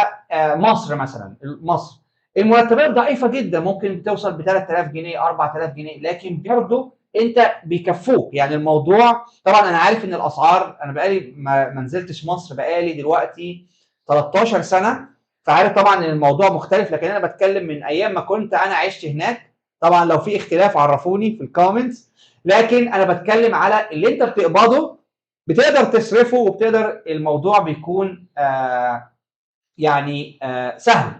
مصر مثلا. مصر المرتبات ضعيفه جدا، ممكن توصل ب 3000 جنيه 4000 جنيه، لكن برضه انت بيكفوك. يعني الموضوع طبعا انا عارف ان الاسعار، انا بقالي ما نزلتش مصر بقالي دلوقتي 13 سنه، فعارف طبعا ان الموضوع مختلف، لكن انا بتكلم من ايام ما كنت انا عشت هناك. طبعا لو في اختلاف عرفوني في الكومنتس، لكن انا بتكلم على اللي انت بتقبضه بتقدر تصرفه، وبتقدر الموضوع بيكون يعني سهل.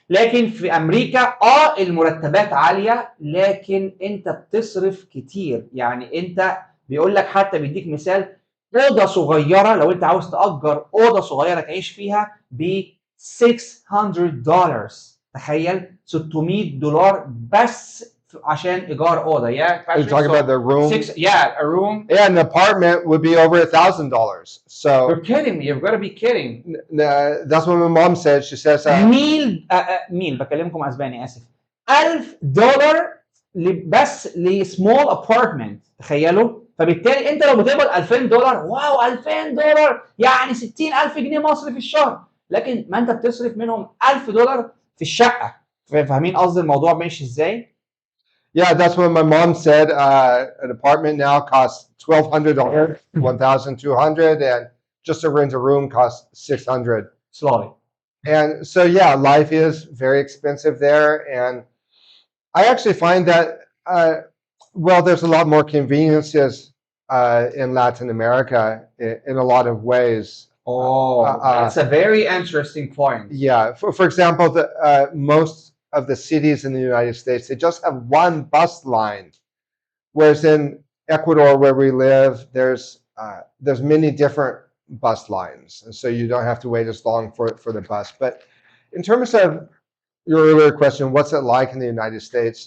لكن في امريكا المرتبات عاليه، لكن انت بتصرف كتير. يعني انت بيقول لك، حتى بيديك مثال، اوضه صغيره لو انت عاوز تاجر اوضه صغيره تعيش فيها ب $600. تخيل، $600 بس عشان ايجار اوضه. You're talking about the room? a room. Yeah, an apartment would be over $1,000. So You're kidding me. You've got to be kidding. That's what my mom said. She says ميل بكلمكم اسباني، اسف. $1000 بس لسمول ابارتمنت، تخيلوا. فبالتالي انت لو بتقبض $2000، واو، $2000 يعني 60,000 جنيه مصري في الشهر، لكن ما انت بتصرف منهم $1000 في الشقه. فاهمين قصدي الموضوع ماشي ازاي؟ Yeah, that's what my mom said. An apartment now costs $1,200, $1,200, and just to rent a room costs $600. Slowly. And so, yeah, life is very expensive there. And I actually find that, well, there's a lot more conveniences in Latin America in a lot of ways. Oh, that's a very interesting point. Yeah. For example, most of the cities in the United States, they just have one bus line. Whereas in Ecuador, where we live, there's many different bus lines, and so you don't have to wait as long for the bus. But in terms of your earlier question, what's it like in the United States?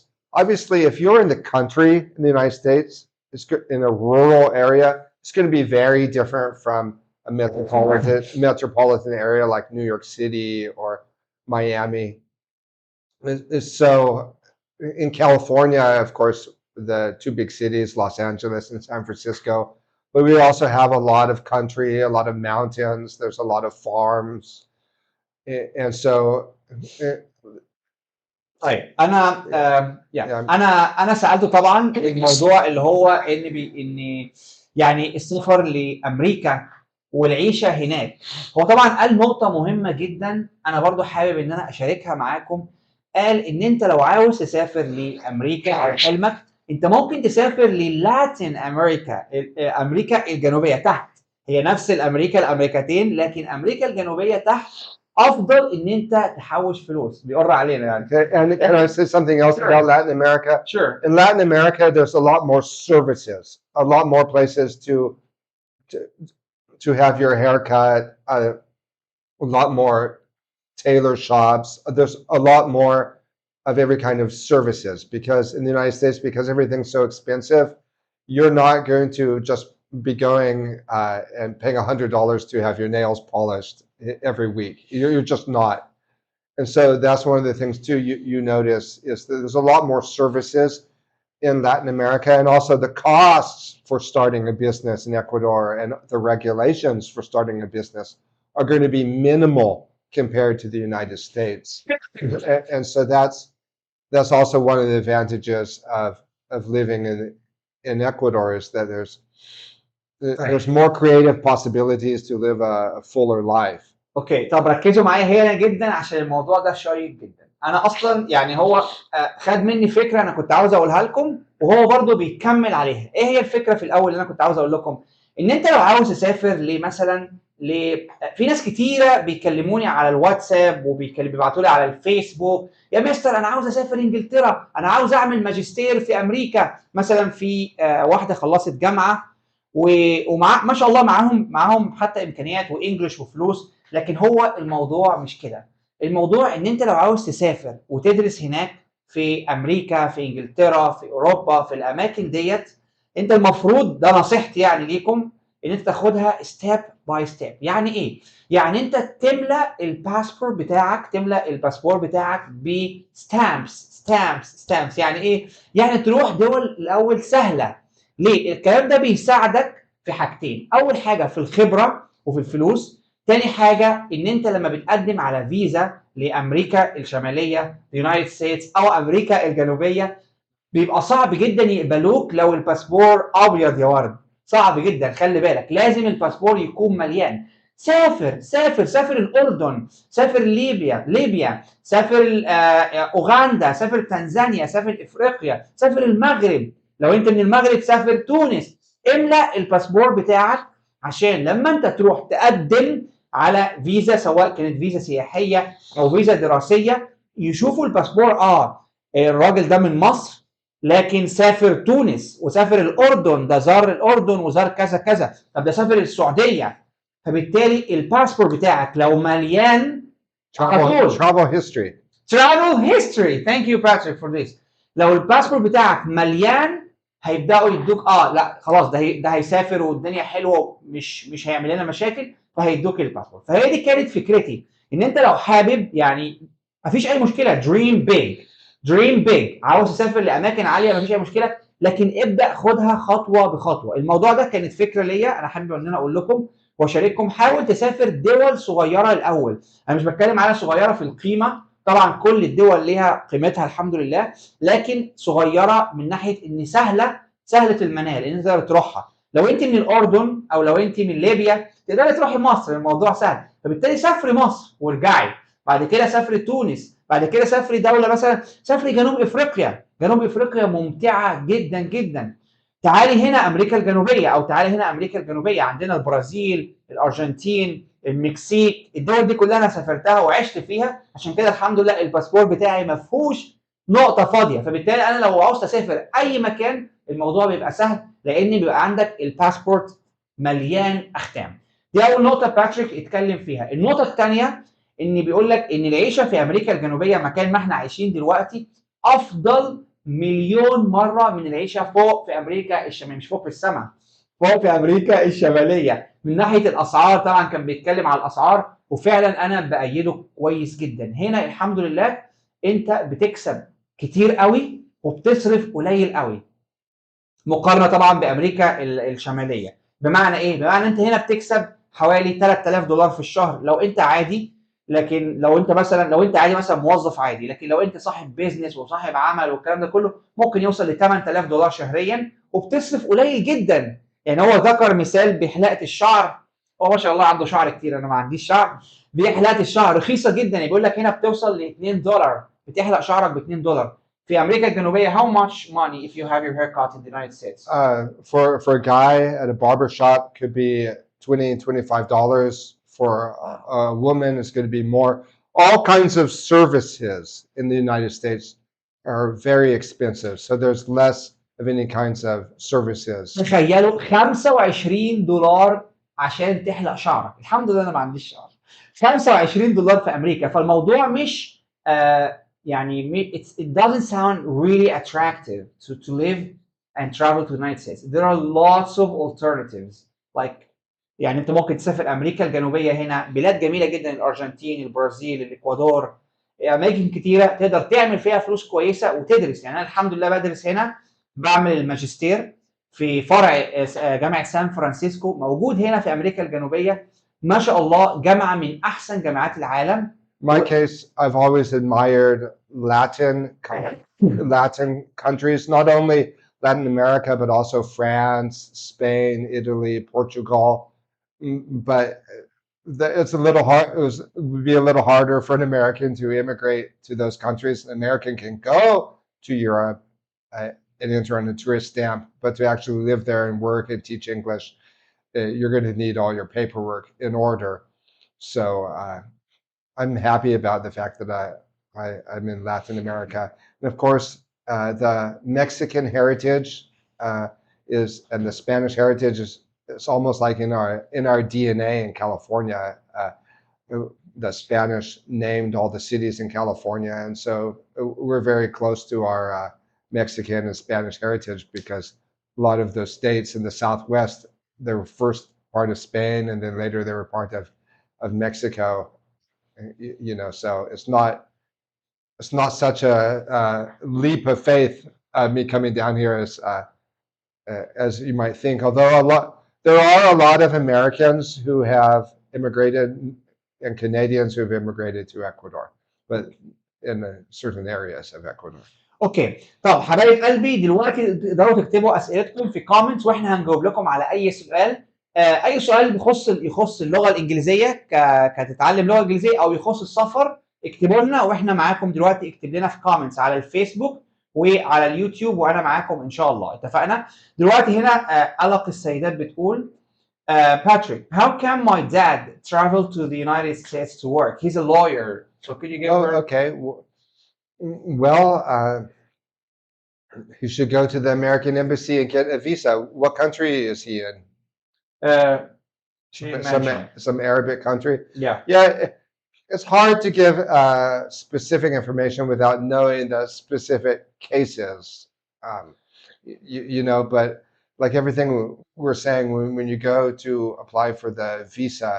Obviously, if you're in the country in the United States, it's in a rural area, it's going to be very different from a metropolitan area like New York City or Miami. So in California, of course, the two big cities, Los Angeles and San Francisco, but we also have a lot of country, a lot of mountains, there's a lot of farms. And so طيب انا انا سالته طبعا الموضوع اللي هو ان يعني السفر لامريكا والعيشه هناك. هو طبعا قال نقطه مهمه جدا، انا برضو حابب ان انا اشاركها معاكم. قال ان انت لو عاوز تسافر لامريكا او حلمك، انت ممكن تسافر للاتين امريكا، امريكا الجنوبيه تحت. هي نفس الامريكتين، لكن امريكا الجنوبيه تحت افضل ان انت تحوش فلوس. بيقر علينا يعني. And can I say something else about Latin America? Sure. In Latin America, there's a lot more services, a lot more places to have your hair cut, a lot more tailor shops. There's a lot more of every kind of services, because in the United States, because everything's so expensive, you're not going to just be going and paying $100 to have your nails polished every week. You're just not. And so that's one of the things too you notice is that there's a lot more services in Latin America, and also the costs for starting a business in Ecuador and the regulations for starting a business are going to be minimal compared to the United States. And so that's also one of the advantages of living in Ecuador, is that there's more creative possibilities to live a fuller life. اوكي، طب ركزوا معايا هنا جدا عشان الموضوع ده شيق جدا. انا اصلا يعني هو خد مني فكره انا كنت عاوز اقولها لكم، وهو برضو بيكمل عليها. ايه هي الفكره في الاول اللي انا كنت عاوز اقول لكم؟ ان انت لو عاوز تسافر مثلا في ناس كتيره بيكلموني على الواتساب وبيبعتوا لي على الفيسبوك، يا مستر انا عاوز اسافر انجلترا، انا عاوز اعمل ماجستير في امريكا. مثلا في واحده خلصت جامعه ومع ما شاء الله معاهم حتى امكانيات وانجلش وفلوس، لكن هو الموضوع مش كده. الموضوع ان انت لو عاوز تسافر وتدرس هناك في امريكا، في انجلترا، في اوروبا، في الاماكن ديت، انت المفروض، ده نصيحتي يعني ليكم، ان انت تاخدها ستيب باي ستيب. يعني ايه؟ يعني انت تملى الباسبور بتاعك بستامبس. يعني ايه؟ يعني تروح دول الاول سهله. ليه؟ الكلام ده بيساعدك في حاجتين. اول حاجه في الخبره وفي الفلوس. تاني حاجه ان انت لما بتقدم على فيزا لامريكا الشماليه يونايتد ستيتس او امريكا الجنوبيه، بيبقى صعب جدا يقبلوك لو الباسبور ابيض يا ورد. صعب جدا، خلي بالك، لازم الباسبور يكون مليان. سافر الاردن، سافر ليبيا، سافر اوغندا، سافر تنزانيا، سافر افريقيا، سافر المغرب. لو انت من المغرب سافر تونس. املأ الباسبور بتاعك عشان لما انت تروح تقدم على فيزا، سواء كانت فيزا سياحيه او فيزا دراسيه، يشوفوا الباسبور، الراجل ده من مصر لكن سافر تونس وسافر الاردن، ده زار الاردن وزار كذا كذا، طب ده سافر السعوديه. فبالتالي الباسبور بتاعك لو مليان travel history. travel history. Thank you Patrick for this. لو الباسبور بتاعك مليان هيبداوا يدوك لا خلاص ده هيسافر والدنيا حلوه، مش هيعمل لنا مشاكل، فهيدوك الباسبور. فهي دي كانت فكرتي، ان انت لو حابب يعني مفيش اي مشكله، دريم بيج، عاوز تسافر لاماكن عاليه مفيش اي مشكله، لكن ابدا خدها خطوه بخطوه. الموضوع ده كانت فكره ليا، انا حابب ان انا اقول لكم واشارككم. حاول تسافر دول صغيره الاول، انا مش بتكلم على صغيره في القيمه، طبعا كل الدول ليها قيمتها الحمد لله، لكن صغيره من ناحيه ان سهله المنال، ان انت تقدر تروحها. لو انت من الاردن او لو انت من ليبيا تقدري تروحي مصر، الموضوع سهل، فبالتالي سافري مصر وارجعي، بعد كده سافري تونس، بعد كده سافري دوله مثلا، سافري جنوب افريقيا ممتعه جدا جدا. تعالي هنا امريكا الجنوبيه، او تعالي هنا امريكا الجنوبيه، عندنا البرازيل، الارجنتين، المكسيك، الدول دي كلها انا سافرتها وعشت فيها، عشان كده الحمد لله الباسبور بتاعي ما فيهوش نقطه فاضيه. فبالتالي انا لو عاوز اسافر اي مكان الموضوع بيبقى سهل، لان بيبقى عندك الباسبورت مليان اختام. دي اول نقطه باتريك اتكلم فيها. النقطه الثانيه ان بيقول لك ان العيشه في امريكا الجنوبيه، مكان ما احنا عايشين دلوقتي، افضل مليون مره من العيشه فوق في امريكا الشماليه، مش فوق في السماء، فوق في امريكا الشماليه. من ناحيه الاسعار طبعا كان بيتكلم على الاسعار، وفعلا انا بايده كويس جدا. هنا الحمد لله انت بتكسب كتير قوي وبتصرف قليل قوي، مقارنه طبعا بامريكا الشماليه. بمعنى ايه؟ بمعنى انت هنا بتكسب حوالي 3000 دولار في الشهر لو انت عادي، لكن لو انت عادي مثلا موظف عادي، لكن لو انت صاحب بيزنس وصاحب عمل والكلام ده كله ممكن يوصل ل 8000 دولار شهريا، وبتصرف قليل جدا. يعني هو ذكر مثال بحلاقه الشعر، هو ما شاء الله عنده شعر كتير، انا ما عنديش شعر. بحلاقه الشعر رخيصه جدا، بيقول لك هنا بتوصل ل 2 دولار، بتحلق شعرك ب 2 دولار. في امريكا الجنوبيه how much money if you have your haircut in the United States? For a guy at a barber shop could be $25. For a woman it's going to be more. All kinds of services in the United States are very expensive, so there's less of any kinds of services. تخيلوا 25 دولار عشان تحلق شعرك. الحمد لله انا ما عنديش شعر. 25 دولار في امريكا، فالموضوع مش يعني it doesn't sound really attractive to live and travel to the United States. There are lots of alternatives like يعني انت ممكن تسافر امريكا الجنوبيه، هنا بلاد جميله جدا، الارجنتين، البرازيل، الاكوادور، اماكن كتيره تقدر تعمل فيها فلوس كويسه وتدرس. يعني انا الحمد لله بدرس هنا، بعمل الماجستير في فرع جامعه سان فرانسيسكو، موجود هنا في امريكا الجنوبيه، ما شاء الله جامعه من احسن جامعات العالم. My case, I've always admired Latin countries, not only Latin America, but also France, Spain, Italy, Portugal. But it's a little hard. It would be a little harder for an American to immigrate to those countries. An American can go to Europe and enter on a tourist stamp, but to actually live there and work and teach English, you're going to need all your paperwork in order. So I'm happy about the fact that I'm in Latin America, and of course the Mexican heritage and the Spanish heritage is. It's almost like in our DNA in California. The Spanish named all the cities in California, and so we're very close to our Mexican and Spanish heritage, because a lot of those states in the Southwest, they were first part of Spain, and then later they were part of Mexico. You know, so it's not such a leap of faith me coming down here as you might think. Although there are a lot of Americans who have immigrated and Canadians who have immigrated to Ecuador, but in certain areas of Ecuador. اوكي، طب حبايب قلبي دلوقتي تقدروا تكتبوا اسئلتكم في كومنتس واحنا هنجاوب لكم على اي سؤال. اي سؤال يخص اللغه الانجليزيه، كتتعلم لغه انجليزيه، او يخص السفر، اكتبوا لنا واحنا معاكم دلوقتي. اكتب لنا في كومنتس على الفيسبوك وعلى اليوتيوب وانا معاكم ان شاء الله. اتفقنا؟ دلوقتي هنا قلق السيدات بتقول Patrick, how can my dad travel to the United States to work? He's a lawyer, so could you give Oh, her? okay. Well, he should go to the American embassy and get a visa. What country is he in? Uh, she didn't mention. Some Arabic country. Yeah. Yeah, it's hard to give specific information without knowing the specific cases. You know, but like everything we're saying, when you go to apply for the visa,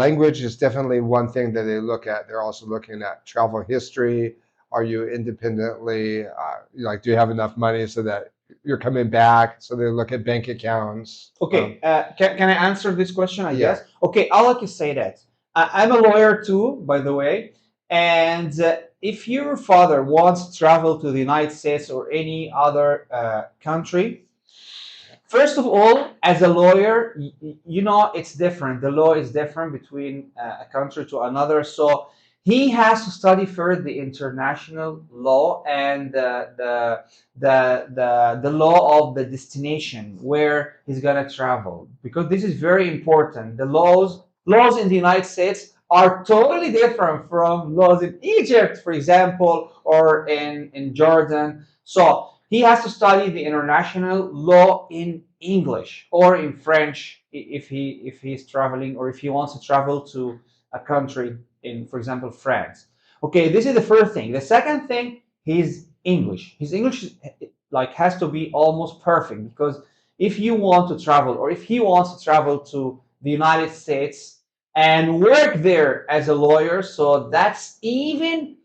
language is definitely one thing that they look at. They're also looking at travel history. Are you independently, like, do you have enough money so that you're coming back? So they look at bank accounts. Okay, can I answer this question? I Yeah. guess. Okay, I'll like to say that. I'm a lawyer too, by the way. And if your father wants to travel to the United States or any other country, first of all, as a lawyer, you know it's different. The law is different between a country to another. So he has to study first the international law and the law of the destination where he's gonna travel, because this is very important. The laws in the United States are totally different from laws in Egypt, for example, or in Jordan. So he has to study the international law in English or in French if he's traveling, or if he wants to travel to a country in, for example, France. Okay, this is the first thing. The second thing, his English. His English like has to be almost perfect, because if you want to travel, or if he wants to travel to the United States and work there as a lawyer, so that's even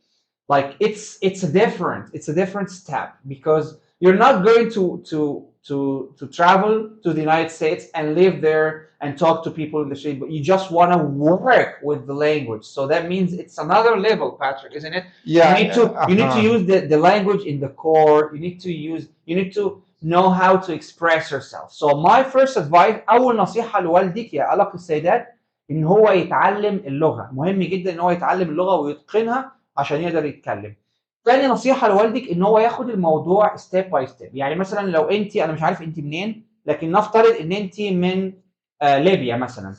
like it's a different step, because you're not going to travel to the United States and live there and talk to people in the street, but you just want to work with the language. So that means it's another level, Patrick, isn't it? Yeah. You need to use the language in the core. You need to know how to express yourself. So my first advice، اول نصيحه لوالدك يا ألق السيدات، ان هو يتعلم اللغه. مهم جدا ان هو يتعلم اللغه ويتقنها عشان يقدر يتكلم. تاني نصيحة لوالدك ان هو ياخد الموضوع ستيب باي ستيب. يعني مثلا لو انت، انا مش عارف انت منين، لكن نفترض ان انت من ليبيا مثلا.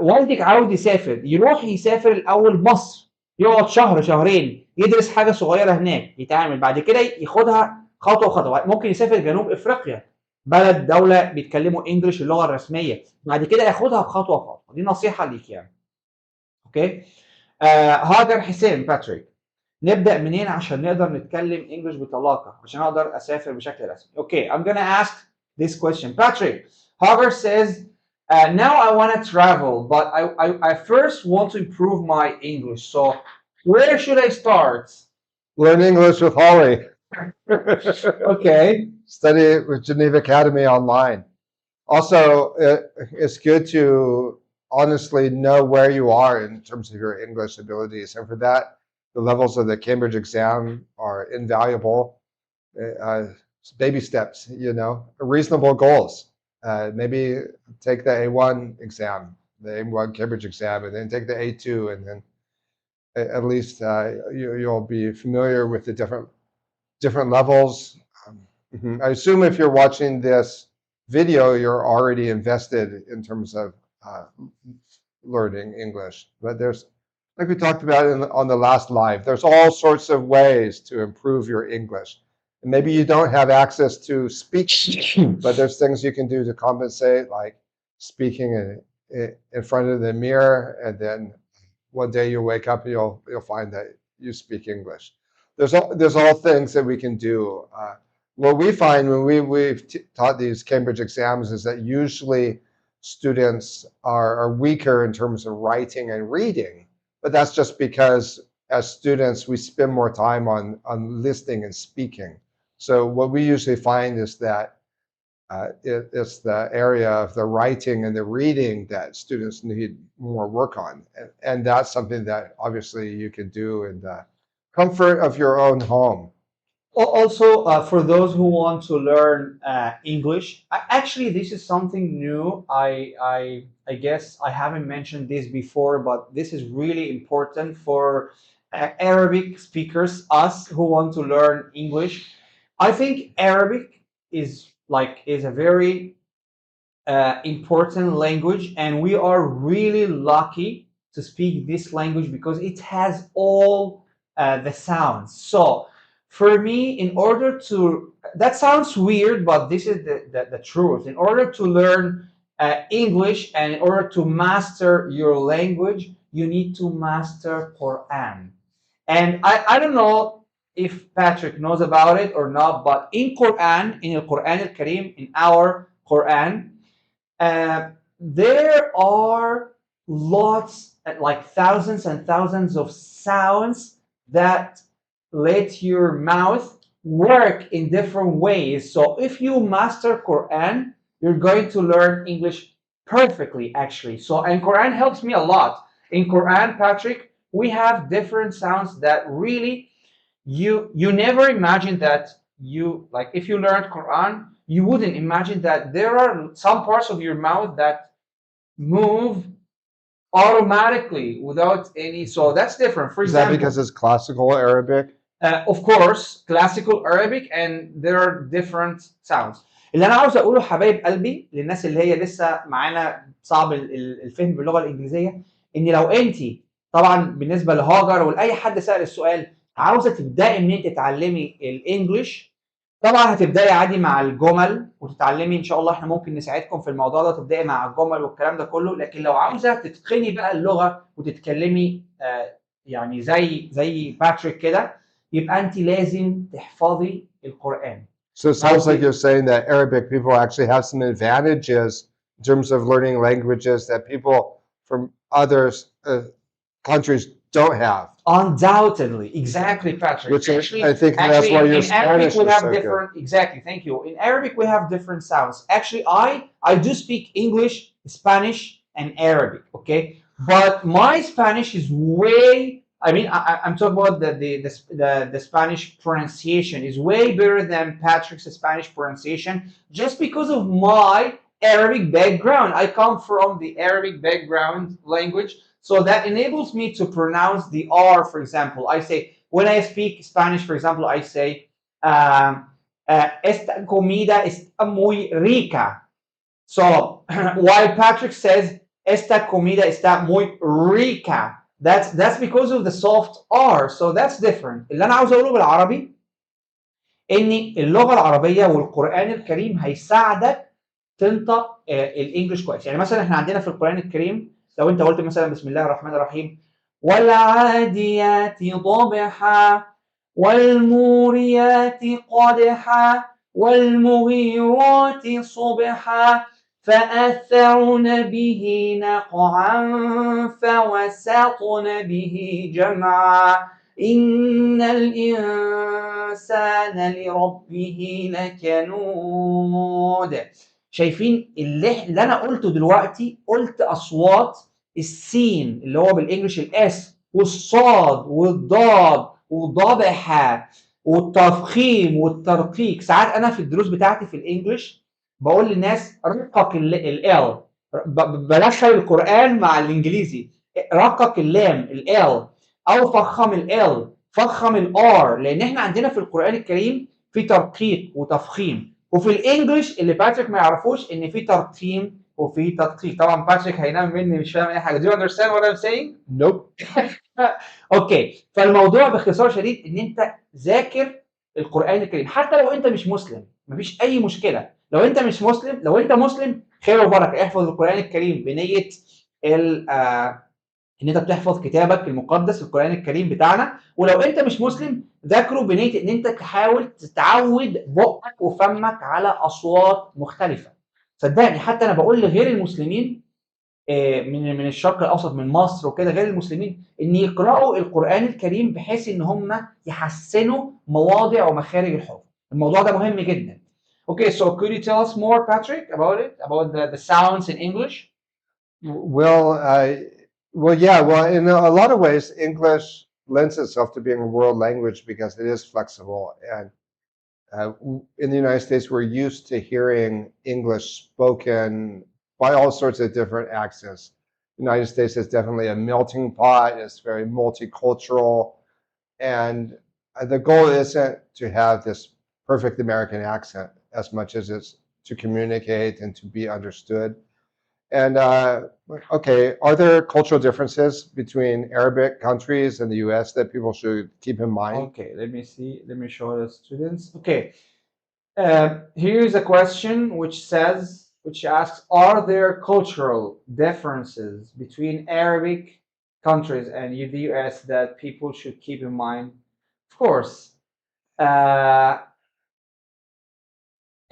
والدك عاوز يسافر، يسافر الاول مصر، يقعد شهر شهرين يدرس حاجة صغيرة هناك، يتعامل، بعد كده ياخدها خطوة خطوة. ممكن يسافر جنوب افريقيا، بلد دولة بيتكلموا انجلش اللغة الرسمية، بعد كده ياخدها خطوة خطوة. دي نصيحة ليك يعني. اوكي. هاجر حسين باتريك، نبدأ منين عشان نقدر نتكلم انجلش بطلاقة عشان اقدر اسافر بشكل رسمي؟ Okay, I'm gonna ask this question. Patrick, Hagar says, now I want to travel, but I first want to improve my English. So where should I start? Learn English with Holly. Okay. Study with Geneva Academy online. Also, it's good to honestly know where you are in terms of your English abilities. And for that, the levels of the Cambridge exam are invaluable. Baby steps, you know, reasonable goals. Maybe take the A1 exam, the A1 Cambridge exam, and then take the A2, and then at least you'll be familiar with the different levels. I assume if you're watching this video, you're already invested in terms of learning English. But there's, like we talked about on the last live, there's all sorts of ways to improve your English. And maybe you don't have access to speaking, but there's things you can do to compensate, like speaking in front of the mirror, and then one day you'll wake up and you'll find that you speak English. There's all things that we can do. What we find when we've taught these Cambridge exams is that usually students are weaker in terms of writing and reading, but that's just because as students we spend more time on listening and speaking. So what we usually find is that it's the area of the writing and the reading that students need more work on, and that's something that obviously you can do in the comfort of your own home. Also, for those who want to learn English, actually, this is something new. I guess I haven't mentioned this before, but this is really important for Arabic speakers, us who want to learn English. I think Arabic is a very important language, and we are really lucky to speak this language because it has all the sounds. So for me, in order to, that sounds weird, but this is the truth. In order to learn English and in order to master your language, you need to master Quran. And I don't know if Patrick knows about it or not, but in Quran, in the Quran al-Karim, in our Quran, there are lots, like thousands and thousands of sounds that let your mouth work in different ways. So if you master Quran, you're going to learn English perfectly, actually. So, and Quran helps me a lot. In Quran, Patrick, we have different sounds that really you never imagine that you, like, if you learned Quran, you wouldn't imagine that there are some parts of your mouth that move automatically without any. So that's different. For Is that example, because it's classical Arabic? of course, classical Arabic, and there are different sounds. اللي انا عاوز اقوله حبايب قلبي للناس اللي هي لسه معانا صعب الفهم باللغه الانجليزيه، ان لو انت طبعا بالنسبه لهاجر ولاي حد سال السؤال عاوزه تبداي ان انت تتعلمي الانجليش، طبعا هتبداي عادي مع الجمل وتتعلمي ان شاء الله، احنا ممكن نساعدكم في الموضوع ده، تبداي مع الجمل والكلام ده كله. لكن لو عاوزه تتقني بقى اللغه وتتكلمي يعني زي باتريك كده، يبقى انت لازم تحفظي القرآن. So it sounds like you're saying that Arabic people actually have some advantages in terms of learning languages that people from other countries don't have. Undoubtedly, exactly, Patrick. Which actually, I think that's why your Spanish we is have so different. good. Exactly, thank you. In Arabic, we have different sounds. Actually, I do speak English, Spanish, and Arabic. Okay, but my Spanish is way. I mean, I'm talking about the Spanish pronunciation is way better than Patrick's Spanish pronunciation, just because of my Arabic background. I come from the Arabic background language, so that enables me to pronounce the R. For example, I say when I speak Spanish, for example, I say esta comida está muy rica. So while Patrick says esta comida está muy rica, that's because of the soft R. So that's different. اللي انا عاوز اقوله بالعربي ان اللغه العربيه والقران الكريم هيساعدك تنطق الانجليش كويس. يعني مثلا احنا عندنا في القران الكريم لو انت قلت مثلا بسم الله الرحمن الرحيم والعاديات ضبحا والموريات قدحا والمغيرات صبحا فأثرن به نقعا فوسطن به جمعا إن الإنسان لربه لكنود. شايفين اللي انا قلته دلوقتي؟ قلت اصوات السين اللي هو بالانجلش الاس والصاد والضاد وضبحه والتفخيم والترقيق. ساعات انا في الدروس بتاعتي في الانجليش بقول للناس رقق ال بلاش القران مع الانجليزي، رقق اللام ال او فخم ال فخم الار، لان احنا عندنا في القران الكريم في ترقيق وتفخيم، وفي الانجليش اللي باتريك ما يعرفوش ان في ترقيم وفي تدقيق. طبعا باتريك هينام مني مش فاهم اي حاجه. Do you understand what I'm saying? Nope. اوكي، فالموضوع باختصار شديد ان انت ذاكر القران الكريم حتى لو انت مش مسلم، مفيش اي مشكله. لو انت مش مسلم، لو انت مسلم خير وبركه، احفظ القران الكريم بنيه ان انت بتحفظ كتابك المقدس القران الكريم بتاعنا. ولو انت مش مسلم ذاكره بنيه ان انت تحاول تتعود بقك وفمك على اصوات مختلفه. صدقني حتى انا بقول لغير المسلمين من الشرق الاوسط، من مصر وكده، غير المسلمين ان يقراوا القران الكريم بحيث ان هم يحسنوا مواضع ومخارج الحروف. الموضوع ده مهم جدا. Okay, so could you tell us more, Patrick, about it, about the sounds in English? Well, yeah. Well, in a lot of ways, English lends itself to being a world language because it is flexible. And in the United States, we're used to hearing English spoken by all sorts of different accents. The United States is definitely a melting pot. It's very multicultural. And the goal isn't to have this perfect American accent as much as it's to communicate and to be understood. And okay, are there cultural differences between Arabic countries and the U.S. that people should keep in mind? Okay, let me see. Let me show the students. Okay, here's a question which asks, are there cultural differences between Arabic countries and the US that people should keep in mind? Of course.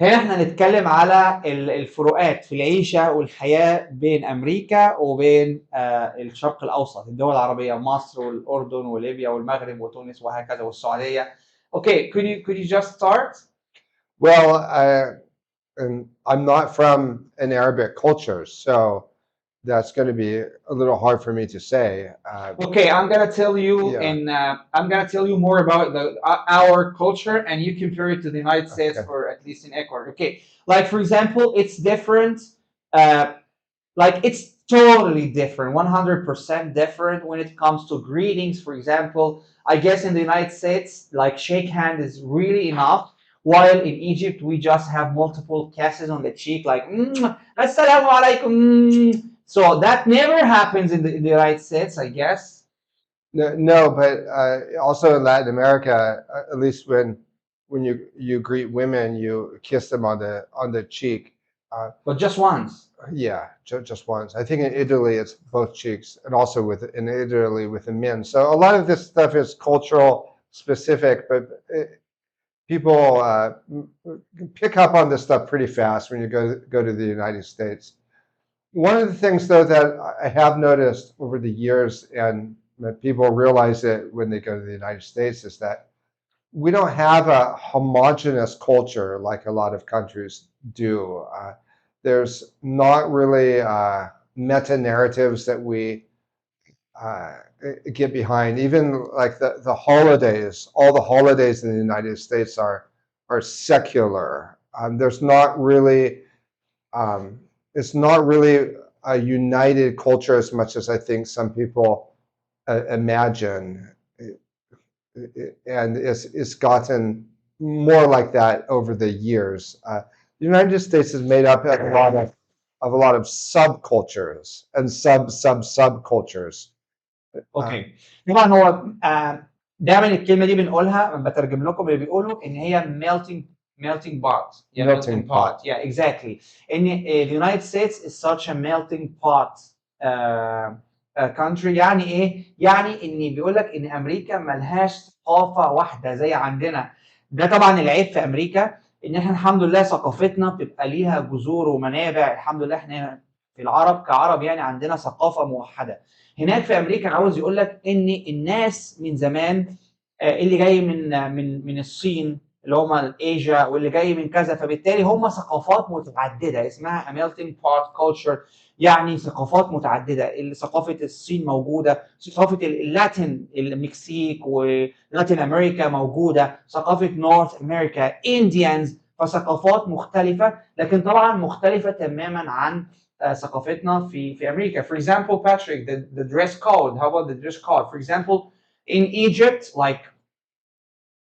هنا احنا هنتكلم على الفروقات في العيشة والحياة بين أمريكا وبين الشرق الأوسط، الدول العربية، مصر والأردن وليبيا والمغرب وتونس وهكذا والسعودية. Okay, could you just start? Well, and I'm not from an Arabic culture, so that's going to be a little hard for me to say. Okay, I'm gonna tell you, Yeah. I'm gonna tell you more about our culture, and you compare it to the United States, Okay. or at least in Ecuador. Okay, like for example, it's different. Like it's totally different, 100% different when it comes to greetings. For example, I guess in the United States, like shake hand is really enough. While in Egypt, we just have multiple kisses on the cheek, like Assalamu alaikum. So that never happens in the United States, I guess. No, but also in Latin America, at least when you greet women, you kiss them on the cheek. But just once. Yeah, just once. I think in Italy it's both cheeks, and also in Italy with the men. So a lot of this stuff is cultural specific, but people pick up on this stuff pretty fast when you go to the United States. One of the things, though, that I have noticed over the years, and that people realize it when they go to the United States, is that we don't have a homogenous culture like a lot of countries do. There's not really meta narratives that we get behind. Even like the holidays, all the holidays in the United States are secular. There's not really, it's not really a united culture as much as I think some people imagine. And it's gotten more like that over the years. The United States is made up of a lot of subcultures and subcultures. اوكي طبعا هو دايما الكلمه دي بنقولها، بترجم لكم اللي بيقولوا ان هي melting pot. Yeah, Melting pot. Yeah, exactly. ان the United States is such a melting pot country. يعني ايه؟ يعني ان بيقول لك ان امريكا ملهاش ثقافه واحده زي عندنا. ده طبعا العيب في امريكا، ان احنا الحمد لله ثقافتنا بتبقى ليها جذور ومنابع. الحمد لله احنا في العرب كعرب يعني عندنا ثقافه موحده. هناك في امريكا عاوز يقول لك ان الناس من زمان، اللي جاي من الصين اللي هم الايجا، واللي جاي من كذا، فبالتالي هم ثقافات متعدده اسمها a melting pot culture. يعني ثقافات متعدده، ثقافه الصين موجوده، ثقافه اللاتين، المكسيك ولاتين امريكا موجوده، ثقافه نورث امريكا، انديانز، فثقافات مختلفه، لكن طبعا مختلفه تماما عن ثقافتنا في امريكا. For example, Patrick, the dress code. How about the dress code? For example, in Egypt, like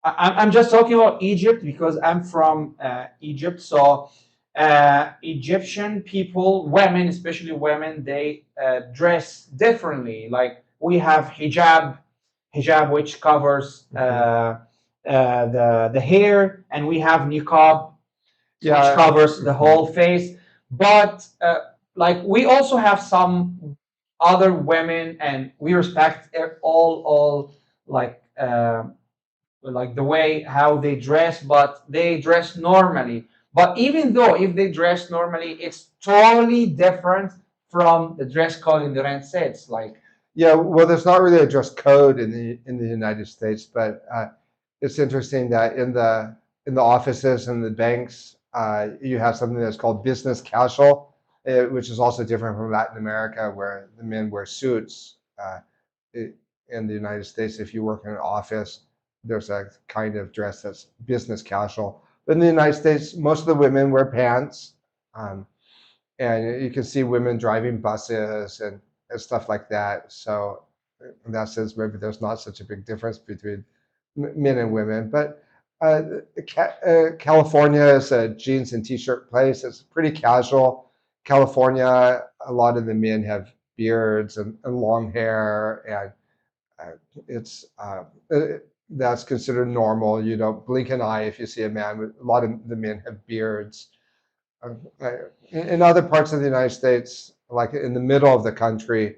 I'm just talking about Egypt because I'm from Egypt. So Egyptian people, women, especially women, they dress differently. Like we have hijab which covers the hair, and we have niqab, which covers the whole face. But like we also have some other women, and we respect all like the way how they dress, but they dress normally. But even though if they dress normally, it's totally different from the dress code in the United States. Like, yeah, well, there's not really a dress code in the United States, but it's interesting that in the offices and the banks, you have something that's called business casual, which is also different from Latin America, where the men wear suits. In the United States, if you work in an office, there's a kind of dress that's business casual. But in the United States, most of the women wear pants, and you can see women driving buses and stuff like that. So in that sense, maybe there's not such a big difference between men and women. But California is a jeans and t-shirt place. It's pretty casual. California, a lot of the men have beards and long hair, and it's that's considered normal. You don't blink an eye if you see a man. A lot of the men have beards. In other parts of the United States, like in the middle of the country,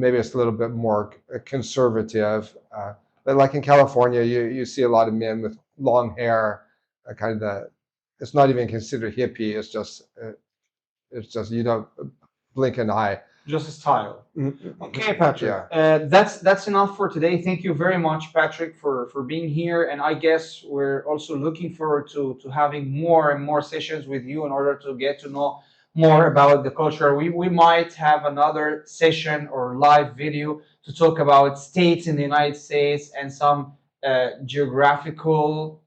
maybe it's a little bit more conservative. But like in California, you see a lot of men with long hair, kind of it's not even considered hippie. It's just you don't blink an eye. Just a style. Okay, Patrick. Yeah. That's enough for today. Thank you very much, Patrick, for being here. And I guess we're also looking forward to having more and more sessions with you in order to get to know more about the culture. We might have another session or live video to talk about states in the United States and some geographical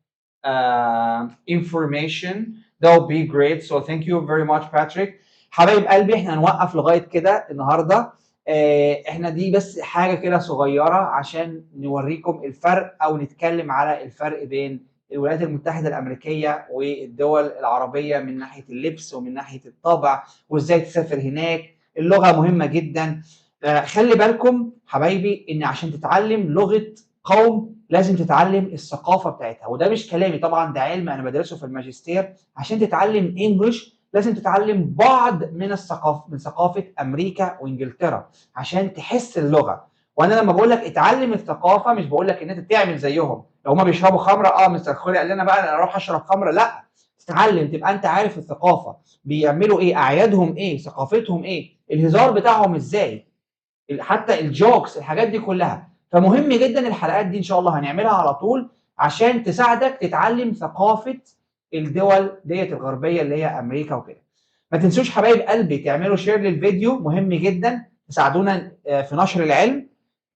information. That would be great. So thank you very much, Patrick. حبايب قلبي احنا هنوقف لغايه كده النهارده. احنا دي بس حاجه كده صغيره عشان نوريكم الفرق او نتكلم على الفرق بين الولايات المتحده الامريكيه والدول العربيه من ناحيه اللبس ومن ناحيه الطبع وازاي تسافر هناك. اللغه مهمه جدا. خلي بالكم حبايبي ان عشان تتعلم لغه قوم لازم تتعلم الثقافه بتاعتها، وده مش كلامي طبعا، ده علم انا بدرسه في الماجستير. عشان تتعلم انجلش لازم تتعلم بعض من ثقافه امريكا وانجلترا عشان تحس اللغه. وانا لما بقول لك اتعلم الثقافه مش بقول لك ان انت تعمل زيهم. لو هما بيشربوا خمره مستر خولي قال لنا بقى انا اروح اشرب خمره، لا. تتعلم تبقى انت عارف الثقافه، بيعملوا ايه، اعيادهم ايه، ثقافتهم ايه، الهزار بتاعهم ازاي، حتى الجوكس، الحاجات دي كلها. فمهم جدا الحلقات دي ان شاء الله هنعملها على طول عشان تساعدك تتعلم ثقافه الدول ديت الغربيه اللي هي امريكا وكده. ما تنسوش حبايب قلبي تعملوا شير للفيديو، مهم جدا تساعدونا في نشر العلم.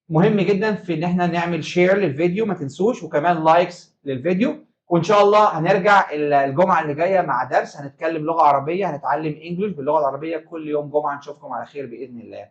مهم جدا في ان احنا نعمل شير للفيديو، ما تنسوش، وكمان لايكس للفيديو. وان شاء الله هنرجع الجمعه اللي جايه مع درس هنتكلم لغه عربيه، هنتعلم انجلش باللغه العربيه كل يوم جمعه. نشوفكم على خير باذن الله.